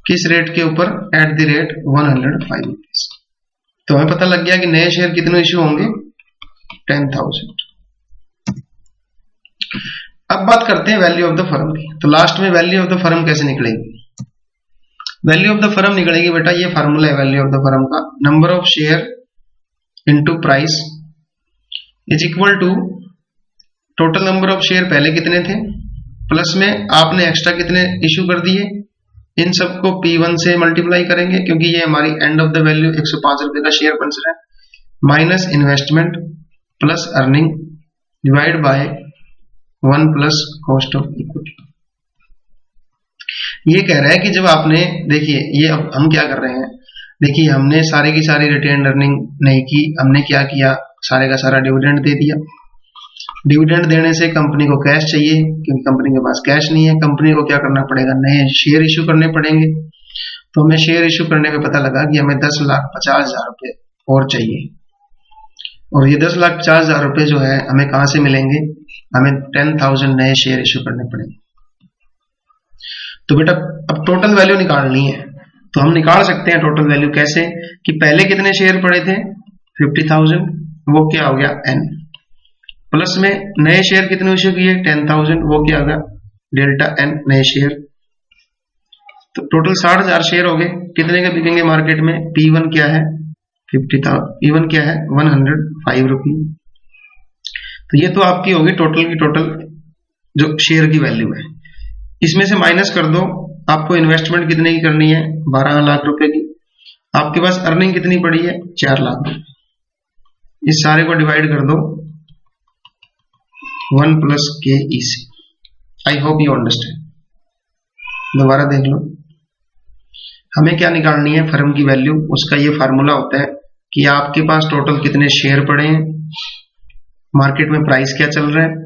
किस रेट के ऊपर? At the rate 105 rupees. तो हमें पता लग गया कि नए शेयर कितने इश्यू होंगे? 10,000। अब बात करते हैं वैल्यू ऑफ द फर्म की। तो लास्ट में वैल्यू ऑफ द फर्म कैसे निकलेगी? वैल्यू ऑफ द फर्म निकलेगी बेटा, ये फार्मूला है वैल्यू ऑफ द फर्म का, number of share into price is equal to total number of share पहले कितने थे प्लस में आपने एक्स्ट्रा कितने इश्यू कर दिए, इन सबको P1 से मल्टीप्लाई करेंगे क्योंकि ये हमारी एंड ऑफ द वैल्यू 105 रुपए का शेयर बन रहा है, minus investment plus earning divide by 1 plus cost of equity. ये कह रहा है कि जब आपने, देखिए ये अब हम क्या कर रहे हैं, देखिए हमने सारे की सारी रिटेन अर्निंग नहीं की, हमने क्या किया, सारे का सारा डिविडेंड दे दिया। डिविडेंड देने से कंपनी को कैश चाहिए, क्योंकि कंपनी के पास कैश नहीं है, कंपनी को क्या करना पड़ेगा, नए शेयर इश्यू करने पड़ेंगे। तो हमें शेयर इश्यू करने पे पता लगा कि हमें 10,50,000 रुपए और चाहिए, और ये 10,50,000 रुपए जो है हमें कहां से मिलेंगे, हमें 10,000 नए शेयर इश्यू करने पड़ेंगे। तो बेटा अब टोटल वैल्यू निकालनी है, तो हम निकाल सकते हैं टोटल वैल्यू कैसे, कि पहले कितने शेयर पड़े थे 50,000, वो क्या हो गया n, प्लस में नए शेयर कितने इश्यू किए 10,000, वो क्या होगा डेल्टा n नए शेयर। तो टोटल 60,000 शेयर हो गए, कितने के बिकेंगे मार्केट में, P1 क्या है 50,000, P1 क्या है 105 रुपी। तो ये तो आपकी होगी टोटल की टोटल जो शेयर की वैल्यू है। इसमें से माइनस कर दो, आपको इन्वेस्टमेंट कितने की करनी है 12 लाख रुपए की, आपके पास अर्निंग कितनी पड़ी है 4 लाख रुपए, इस सारे को डिवाइड कर दो 1 प्लस के ई से। आई होप यू अंडरस्टैंड। दोबारा देख लो, हमें क्या निकालनी है फर्म की वैल्यू, उसका ये फार्मूला होता है कि आपके पास टोटल कितने शेयर पड़े हैं, मार्केट में प्राइस क्या चल रहा है,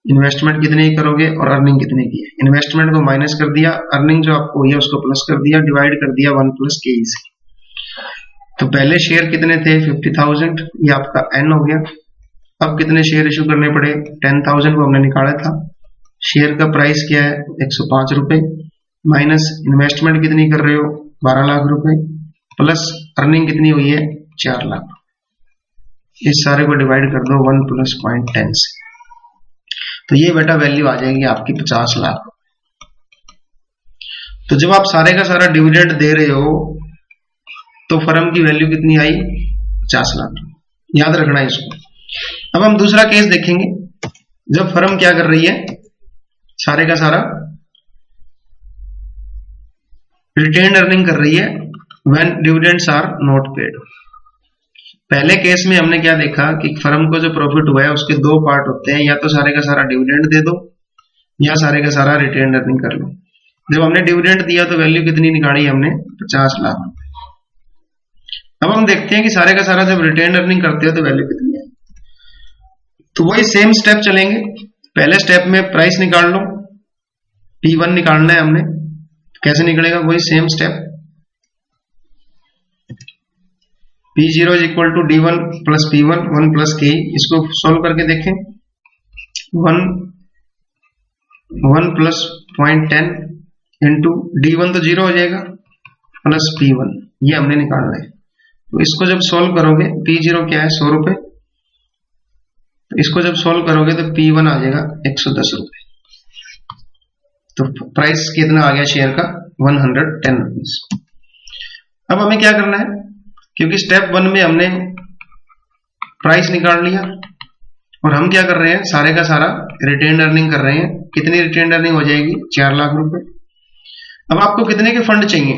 इन्वेस्टमेंट कितने की करोगे और अर्निंग कितने की है। इन्वेस्टमेंट को माइनस कर दिया, अर्निंग जो आपको हुई है उसको प्लस कर दिया, डिवाइड कर दिया 1 प्लस के ई से। तो पहले शेयर कितने थे 50,000, ये आपका n हो गया। अब कितने शेयर इश्यू करने पड़े 10,000 को हमने निकाला था, शेयर का प्राइस क्या है 105 रुपए, माइनस इन्वेस्टमेंट कितनी कर रहे हो 12 लाख रुपए, प्लस अर्निंग कितनी हुई है 4 लाख। इस सारे को डिवाइड कर दो 1 प्लस 0.10 से, तो ये बेटा वैल्यू आ जाएगी आपकी 50 लाख। तो जब आप सारे का सारा डिविडेंड दे रहे हो तो फर्म की वैल्यू कितनी आई 50 लाख, याद रखना है इसको। अब हम दूसरा केस देखेंगे, जब फर्म क्या कर रही है, सारे का सारा रिटेन अर्निंग कर रही है when dividends are not paid. पहले केस में हमने क्या देखा कि फर्म को जो प्रॉफिट हुआ है उसके दो पार्ट होते हैं, या तो सारे का सारा डिविडेंड दे दो या सारे का सारा रिटेन अर्निंग कर लो। जब हमने डिविडेंड दिया तो वैल्यू कितनी निकाली हमने 50 लाख। अब हम देखते हैं कि सारे का सारा जब रिटेन अर्निंग करते हो तो वैल्यू कितनी है। तो वही सेम स्टेप चलेंगे, पहले स्टेप में प्राइस निकाल लो, P1 निकालना है हमने, कैसे निकलेगा वही same step, P0 is equal to D1 plus P1 1 plus K। इसको सॉल्व करके देखें, 1 प्लस 0.10 इंटू D1 तो 0 हो जाएगा प्लस P1, ये हमने निकालना है। तो इसको जब सॉल्व करोगे P0 क्या है 100 रुपए, तो इसको जब सॉल्व करोगे तो P1 आ जाएगा 110 रुपए। तो प्राइस कितना आ गया शेयर का 110 रुपीज। अब हमें क्या करना है, क्योंकि स्टेप 1 में हमने प्राइस निकाल लिया और हम क्या कर रहे हैं सारे का सारा रिटेन अर्निंग कर रहे हैं। कितनी रिटेन अर्निंग हो जाएगी 4 लाख रुपए। अब आपको कितने के फंड चाहिए,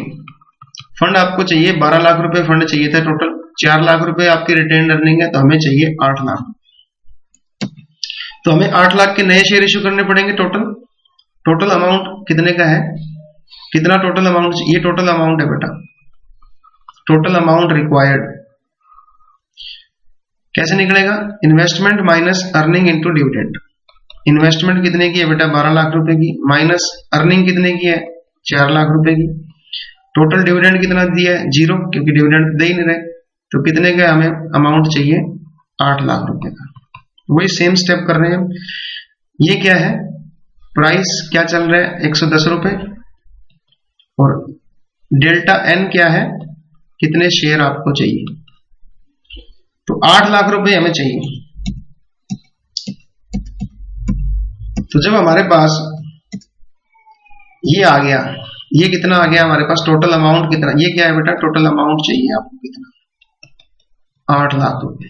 फंड आपको चाहिए 12 लाख रुपए फंड चाहिए था टोटल, 4 लाख रुपए आपकी रिटेन अर्निंग है तो हमें चाहिए 8 लाख। तो हमें 8 लाख के नए शेयर इश्यू करने पड़ेंगे। टोटल अमाउंट कितने का है, कितना टोटल अमाउंट, ये टोटल अमाउंट है बेटा, टोटल अमाउंट रिक्वायर्ड कैसे निकलेगा, investment minus earning into dividend. Investment कितने की है बेटा 12 लाख रुपए की, माइनस अर्निंग कितने की है 4 लाख रुपए की, टोटल डिविडेंड कितना दिया है 0, क्योंकि डिविडेंड दे ही नहीं रहे, तो कितने का हमें अमाउंट चाहिए 8 लाख रुपए का। वही सेम स्टेप कर रहे हैं हम। ये क्या है, प्राइस क्या चल रहा है 110 रुपए, और डेल्टा एन क्या है, कितने शेयर आपको चाहिए, तो 8 लाख रुपए हमें चाहिए। तो जब हमारे पास ये आ गया, ये कितना आ गया हमारे पास, टोटल अमाउंट कितना, ये क्या है बेटा टोटल अमाउंट चाहिए आपको कितना 8 लाख रुपए।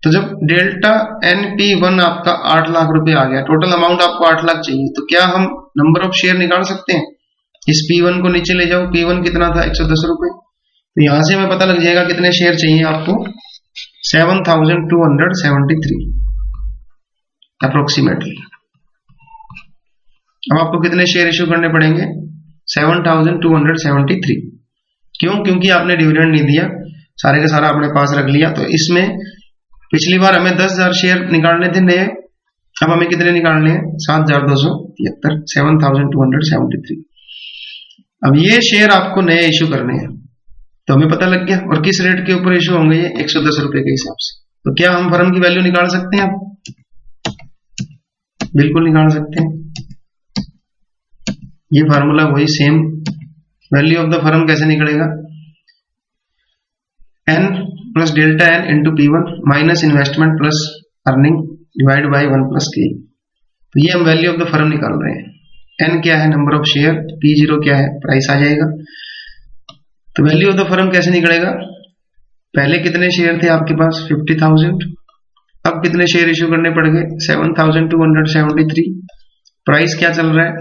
तो जब डेल्टा NP1 आपका 8 लाख रुपए आ गया, टोटल अमाउंट आपको 8 लाख चाहिए, तो क्या हम नंबर ऑफ शेयर निकाल सकते हैं? इस P1 को नीचे ले जाओ, P1 कितना था 110 रुपए, तो यहां से हमें पता लग जाएगा कितने शेयर चाहिए आपको 7273 अप्रोक्सीमेटली। अब आपको कितने शेयर इश्यू करने पड़ेंगे 7273। क्यों? क्योंकि आपने डिविडेंड नहीं दिया, सारे का सारा अपने पास रख लिया। तो इसमें पिछली बार हमें 10,000 शेयर निकालने थे नए, अब हमें कितने निकालने हैं 7,273, 7273। अब ये शेयर आपको नए इश्यू करने हैं, तो हमें पता लग गया। और किस रेट के ऊपर इश्यू होंगे ये 110 रुपए के हिसाब से। तो क्या हम फर्म की वैल्यू निकाल सकते हैं? बिल्कुल निकाल सकते हैं। ये फार्मूला वही same, value of the firm कैसे निकलेगा, n plus delta n into P1 minus investment plus earning divide by 1 plus K। तो ये हम वैल्यू ऑफ द फर्म निकाल रहे हैं। n क्या है नंबर ऑफ शेयर, P0 क्या है प्राइस आ जाएगा। तो वैल्यू ऑफ द फर्म कैसे निकलेगा, पहले कितने शेयर थे आपके पास 50,000, अब कितने शेयर इश्यू करने पड़ गए 7273। प्राइस क्या चल रहा है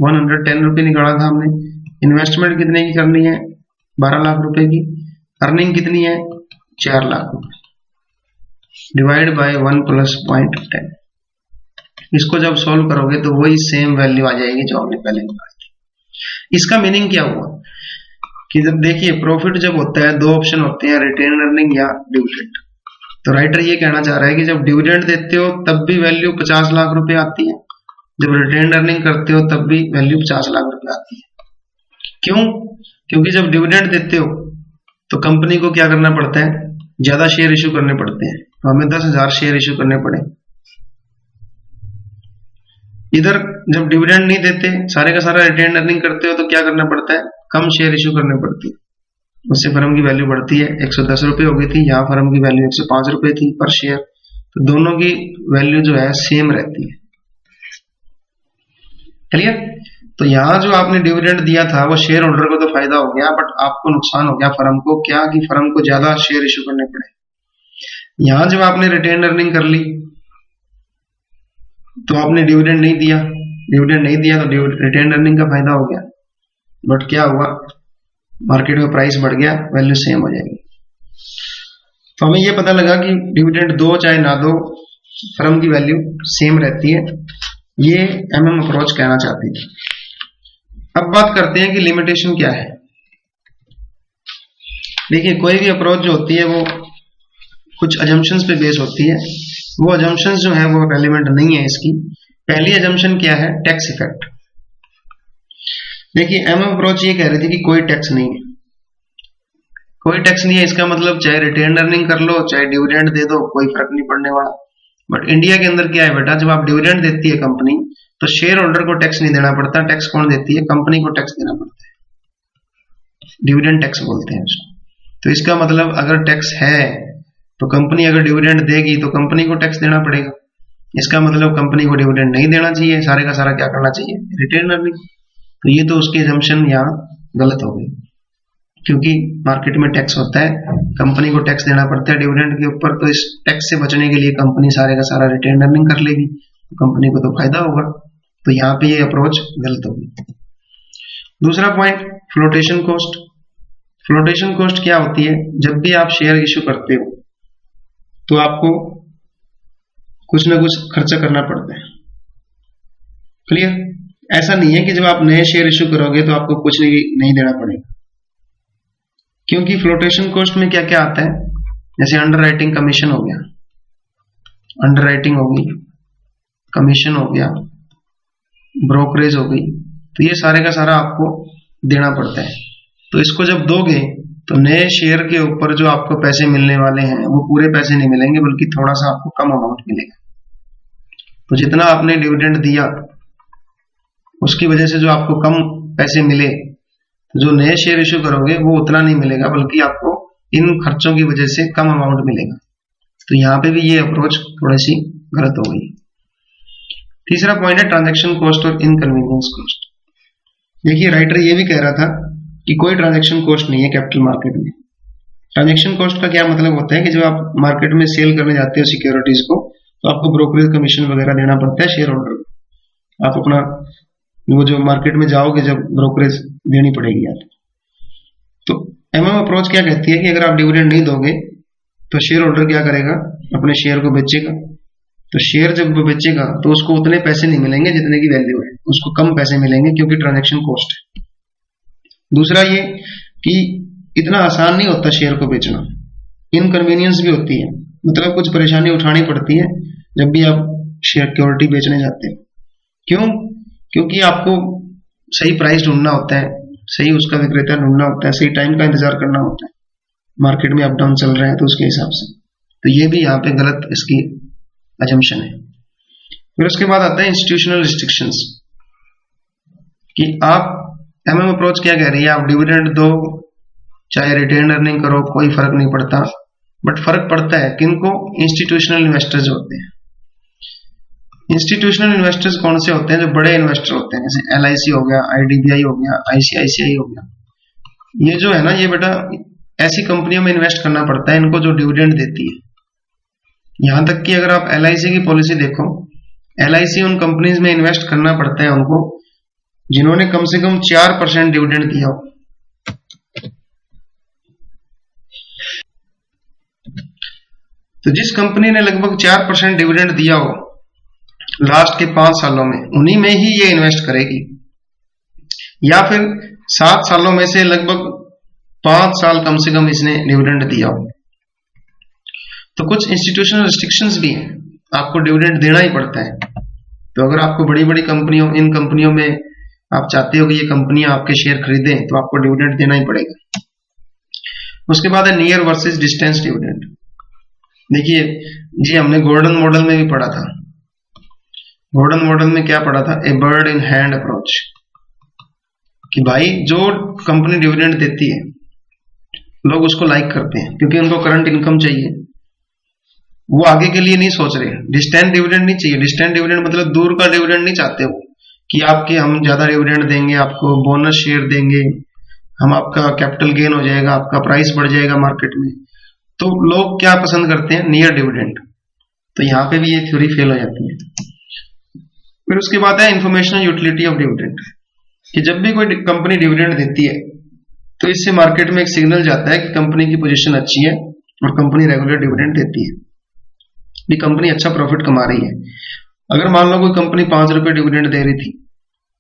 110 रुपए निकाला था हमने। इन्वेस्टमेंट कितने की करनी है 12 लाख रुपए की। अर्निंग कितनी है 4 लाख रुपए डिवाइड बाय 1 प्लस 0.10। इसको जब सॉल्व करोगे तो वही सेम वैल्यू आ जाएगी जो हमने पहले निकाली थी। इसका मीनिंग क्या हुआ कि जब देखिए प्रॉफिट जब होता है, दो ऑप्शन होते हैं, रिटेन अर्निंग या डिविडेंड। तो राइटर ये कहना चाह रहा है कि जब डिविडेंड देते हो तब भी वैल्यू 50 लाख रुपए आती है, जब रिटेन अर्निंग करते हो तब भी वैल्यू 50 लाख रुपए आती है। क्यों? क्योंकि जब डिविडेंड देते हो तो कंपनी को क्या करना पड़ता है, ज्यादा शेयर इश्यू करने पड़ते हैं। तो हमें 10,000 शेयर इश्यू करने पड़े। इधर जब डिविडेंड नहीं देते, सारे का सारा रिटेन अर्निंग करते हो, तो क्या करना पड़ता है, कम शेयर इश्यू करने पड़ती है। उससे फर्म की वैल्यू बढ़ती है। 110 रुपए हो गई थी, यहाँ फर्म की वैल्यू 105 रुपए थी पर शेयर। तो दोनों की वैल्यू जो है सेम रहती है। क्लियर? तो यहाँ जो आपने डिविडेंड दिया था वो शेयर होल्डर को तो फायदा हो गया, बट आपको नुकसान हो गया फर्म को। क्या कि फर्म को ज्यादा शेयर इश्यू करने पड़े। यहाँ जब आपने रिटेन अर्निंग कर ली तो आपने डिविडेंड नहीं दिया, तो रिटेन अर्निंग का फायदा हो गया। बट क्या हुआ, मार्केट में प्राइस बढ़ गया, वैल्यू सेम हो जाएगी। तो हमें यह पता लगा कि डिविडेंड दो चाहे ना दो, फर्म की वैल्यू सेम रहती है। ये MM अप्रोच कहना चाहती है। अब बात करते हैं कि लिमिटेशन क्या है। देखिए कोई भी अप्रोच जो होती है वो कुछ अजम्पशंस पे बेस होती है। वो अजम्पशंस जो है वो रेलेवेंट नहीं है इसकी। पहली अजम्पशन क्या है, टैक्स इफेक्ट। देखिए MM अप्रोच ये कह रही थी कि कोई टैक्स नहीं है, कोई टैक्स नहीं है। इसका मतलब चाहे रिटेन अर्निंग कर लो चाहे डिविडेंड दे दो, कोई फर्क नहीं पड़ने वाला। बट इंडिया के अंदर क्या है बेटा, जब आप डिविडेंड देती है कंपनी तो शेयर होल्डर को टैक्स नहीं देना पड़ता। टैक्स कौन देती है, कंपनी को टैक्स देना पड़ता है। डिविडेंड टैक्स बोलते हैं उसको। तो इसका मतलब अगर टैक्स है तो कंपनी अगर डिविडेंड देगी तो कंपनी को टैक्स देना पड़ेगा। इसका मतलब कंपनी को डिविडेंड नहीं देना चाहिए, सारे का सारा क्या करना चाहिए, रिटेन अर्निंग। तो ये तो उसकी असम्पशन यहाँ गलत हो गई, क्योंकि मार्केट में टैक्स होता है, कंपनी को टैक्स देना पड़ता है डिविडेंड के ऊपर। तो इस टैक्स से बचने के लिए कंपनी सारे का सारा रिटेन अर्निंग कर लेगी, तो कंपनी को तो फायदा होगा। तो यहाँ पे ये अप्रोच गलत होगी। दूसरा point, flotation cost. Flotation cost क्या होती है, जब भी आप शेयर इश्यू करते हो तो आपको कुछ ना कुछ खर्चा करना पड़ता है। क्लियर? ऐसा नहीं है कि जब आप नए शेयर इश्यू करोगे तो आपको कुछ नहीं देना पड़ेगा, क्योंकि फ्लोटेशन कॉस्ट में क्या क्या आता है, जैसे अंडर राइटिंग कमीशन हो गया, अंडर राइटिंग होगी, कमीशन हो गया, ब्रोकरेज हो गई, तो ये सारे का सारा आपको देना पड़ता है। तो इसको जब दोगे तो नए शेयर के ऊपर जो आपको पैसे मिलने वाले हैं वो पूरे पैसे नहीं मिलेंगे, बल्कि थोड़ा सा आपको कम अमाउंट मिलेगा। तो जितना आपने डिविडेंड दिया उसकी वजह से जो आपको कम पैसे मिले, जो नए शेयर इश्यू करोगे वो उतना नहीं मिलेगा, बल्कि आपको इन खर्चों की वजह से कम अमाउंट मिलेगा। तो यहाँ पे भी ये अप्रोच थोड़ी सी गलत हो गई। तीसरा पॉइंट है ट्रांजैक्शन कॉस्ट और इनकन्वीनियंस कॉस्ट। देखिए राइटर ये भी कह रहा था कि कोई ट्रांजैक्शन कॉस्ट नहीं है कैपिटल मार्केट में। ट्रांजैक्शन कॉस्ट का क्या मतलब होता है कि जब आप मार्केट में सेल करने जाते हो सिक्योरिटीज को, तो आपको ब्रोकरेज कमीशन वगैरह देना पड़ता है शेयर होल्डर को। आप अपना वो जो मार्केट में जाओगे जब ब्रोकरेज देनी पड़ेगी आप। तो एमएम अप्रोच क्या कहती है कि अगर आप डिविडेंड नहीं दोगे तो शेयर होल्डर क्या करेगा, अपने शेयर को बेचेगा। तो शेयर जब वो बेचेगा तो उसको उतने पैसे नहीं मिलेंगे जितने की वैल्यू है, उसको कम पैसे मिलेंगे क्योंकि ट्रांजैक्शन कॉस्ट है। दूसरा ये कि इतना आसान नहीं होता शेयर को बेचना, इनकन्वीनियंस भी होती है, मतलब कुछ परेशानी उठानी पड़ती है जब भी आप सिक्योरिटी बेचने जाते हैं। क्यों? क्योंकि आपको सही प्राइस ढूंढना होता है, सही उसका विक्रेता ढूंढना होता है, सही टाइम का इंतजार करना होता है, मार्केट में अप डाउन चल रहा है तो उसके हिसाब से। तो ये भी यहाँ पे गलत इसकी अजम्पशन है। फिर उसके बाद आता है इंस्टीट्यूशनल रिस्ट्रिक्शंस, कि आप एमएम अप्रोच क्या कह रही है, आप डिविडेंड दो चाहे रिटेन अर्निंग करो कोई फर्क नहीं पड़ता, बट फर्क पड़ता है किनको, इंस्टीट्यूशनल इन्वेस्टर्स होते हैं। इंस्टीट्यूशनल इन्वेस्टर्स कौन से होते हैं? जो बड़े इन्वेस्टर होते हैं, जैसे एलआईसी हो गया, आईडीबीआई हो गया, आईसीआईसीआई हो गया। ये जो है ना, ये बेटा ऐसी कंपनियों में इन्वेस्ट करना पड़ता है इनको जो डिविडेंड देती है। यहां तक कि अगर आप एलआईसी की पॉलिसी देखो, एलआईसी उन कंपनीज में इन्वेस्ट करना पड़ता है उनको जिन्होंने कम से कम 4% डिविडेंड दिया हो। तो जिस कंपनी ने लगभग 4% डिविडेंड दिया हो लास्ट के 5 सालों में, उन्हीं में ही ये इन्वेस्ट करेगी। या फिर 7 सालों में से लगभग 5 साल कम से कम इसने डिविडेंड दिया हो। तो कुछ इंस्टीट्यूशनल रिस्ट्रिक्शंस भी हैं, आपको डिविडेंड देना ही पड़ता है। तो अगर आपको बड़ी बड़ी कंपनियों, इन कंपनियों में आप चाहते हो कि ये कंपनियां आपके शेयर खरीदें, तो आपको डिविडेंड देना ही पड़ेगा। उसके बाद है नियर वर्सेस डिस्टेंस डिविडेंड। देखिए जी, हमने गोल्डन मॉडल में भी पढ़ा था। गोल्डन मॉडल में क्या पढ़ा था? ए बर्ड इन हैंड अप्रोच, कि भाई जो कंपनी डिविडेंड देती है लोग उसको लाइक करते हैं क्योंकि उनको करंट इनकम चाहिए, वो आगे के लिए नहीं सोच रहे। डिस्टेंट डिविडेंड नहीं चाहिए। डिस्टेंट डिविडेंड मतलब दूर का डिविडेंड नहीं चाहते वो, कि आपके हम ज्यादा डिविडेंड देंगे, आपको बोनस शेयर देंगे, हम आपका कैपिटल गेन हो जाएगा, आपका प्राइस बढ़ जाएगा मार्केट में। तो लोग क्या पसंद करते हैं? Near dividend. तो यहाँ पे भी ये थ्योरी फेल हो जाती है। फिर उसके बाद है इंफॉर्मेशनल यूटिलिटी ऑफ डिविडेंड, कि जब भी कोई कंपनी डिविडेंड देती है तो इससे मार्केट में एक सिग्नल जाता है कि कंपनी की पोजीशन अच्छी है और कंपनी रेगुलर डिविडेंड देती है, भी कंपनी अच्छा प्रॉफिट कमा रही है। अगर मान लो कोई कंपनी 5 रुपए डिविडेंड दे रही थी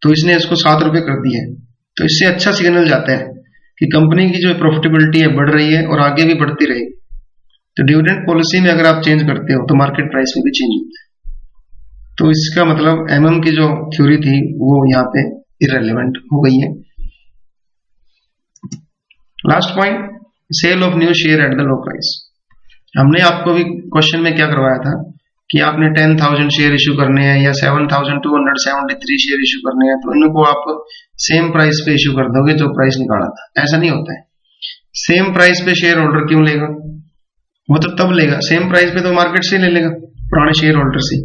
तो इसने इसको 7 रुपए कर दिया है, तो इससे अच्छा सिग्नल जाता है कि कंपनी की जो प्रॉफिटेबिलिटी है बढ़ रही है और आगे भी बढ़ती रहेगी। तो डिविडेंड पॉलिसी में अगर आप चेंज करते हो तो मार्केट प्राइस में भी चेंज होता है। तो इसका मतलब एमएम की जो थ्योरी थी वो यहाँ पे इररिलेवेंट हो गई है। Last point, sale of new share at the low price. हमने आपको भी क्वेश्चन में क्या करवाया था कि आपने 10,000 शेयर इश्यू करने हैं या 7,273 शेयर इश्यू करने हैं, तो इनको आप सेम प्राइस पे इश्यू कर दोगे जो प्राइस निकाला था। ऐसा नहीं होता है। सेम प्राइस पे शेयर होल्डर क्यों लेगा? वो तो तब लेगा, सेम प्राइस पे तो मार्केट से ले लेगा, पुराने शेयर होल्डर से।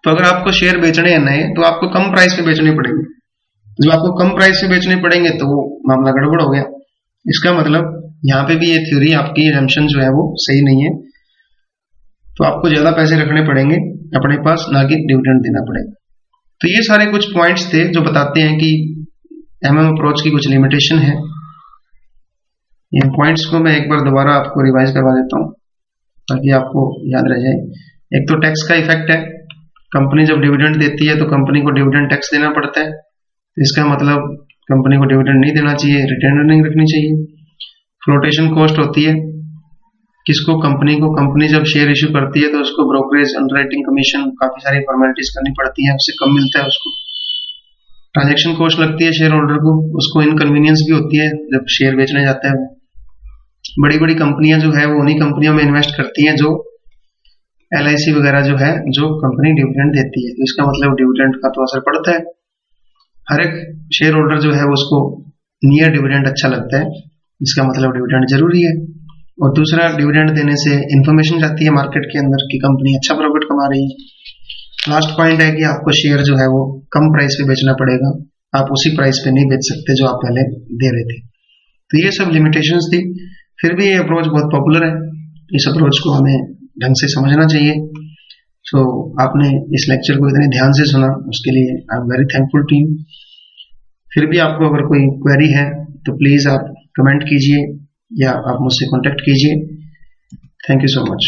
तो अगर आपको शेयर बेचने हैं नए, तो आपको कम प्राइस पे बेचने पड़ेंगे। जब आपको कम प्राइस पे बेचने पड़ेंगे तो वो मामला गड़बड़ हो गया। इसका मतलब यहाँ पे भी ये थ्योरी, आपकी असम्पशन जो है वो सही नहीं है। तो आपको ज्यादा पैसे रखने पड़ेंगे अपने पास, ना कि डिविडेंड देना पड़ेगा। तो ये सारे कुछ पॉइंट्स थे जो बताते हैं कि एमएम अप्रोच की कुछ लिमिटेशन है। इन पॉइंट्स को मैं एक बार दोबारा आपको रिवाइज करवा देता हूँ ताकि आपको याद रह जाए। एक तो टैक्स का इफेक्ट है, कंपनी जब डिविडेंड देती है तो कंपनी को डिविडेंड टैक्स देना पड़ता है। इसका मतलब कंपनी को डिविडेंड नहीं देना चाहिए, रिटेन अर्निंग रखनी चाहिए। फ्लोटेशन कॉस्ट होती है, किसको, कंपनी जब शेयर इश्यू करती है तो उसको ब्रोकरेज, अंडरराइटिंग कमीशन, काफी सारी फॉर्मेलिटीज करनी पड़ती है, उससे कम मिलता है उसको। ट्रांजैक्शन कॉस्ट लगती है शेयर होल्डर को, उसको इनकन्वीनियंस भी होती है जब शेयर बेचने जाता है वो। बड़ी बड़ी कंपनियां जो है वो उन्हीं कंपनियों में इन्वेस्ट करती हैं जो LIC वगैरह जो है, जो कंपनी डिविडेंड देती है, तो इसका मतलब डिविडेंड का तो असर पड़ता है। हर एक शेयर होल्डर जो है उसको नियर डिविडेंड अच्छा लगता है, इसका मतलब डिविडेंड जरूरी है। और दूसरा, डिविडेंड देने से इंफॉर्मेशन जाती है मार्केट के अंदर कि कंपनी अच्छा प्रॉफिट कमा रही है। लास्ट पॉइंट है कि आपको शेयर जो है वो कम प्राइस पे बेचना पड़ेगा, आप उसी प्राइस पे नहीं बेच सकते जो आप पहले दे रहे थे। तो ये सब लिमिटेशंस थी, फिर भी ये अप्रोच बहुत पॉपुलर है, इस अप्रोच को हमें ढंग से समझना चाहिए। सो आपने इस लेक्चर को इतने ध्यान से सुना, उसके लिए I am very thankful to you. फिर भी आपको अगर कोई क्वेरी है तो प्लीज आप कमेंट कीजिए या आप मुझसे कांटेक्ट कीजिए। Thank you so much.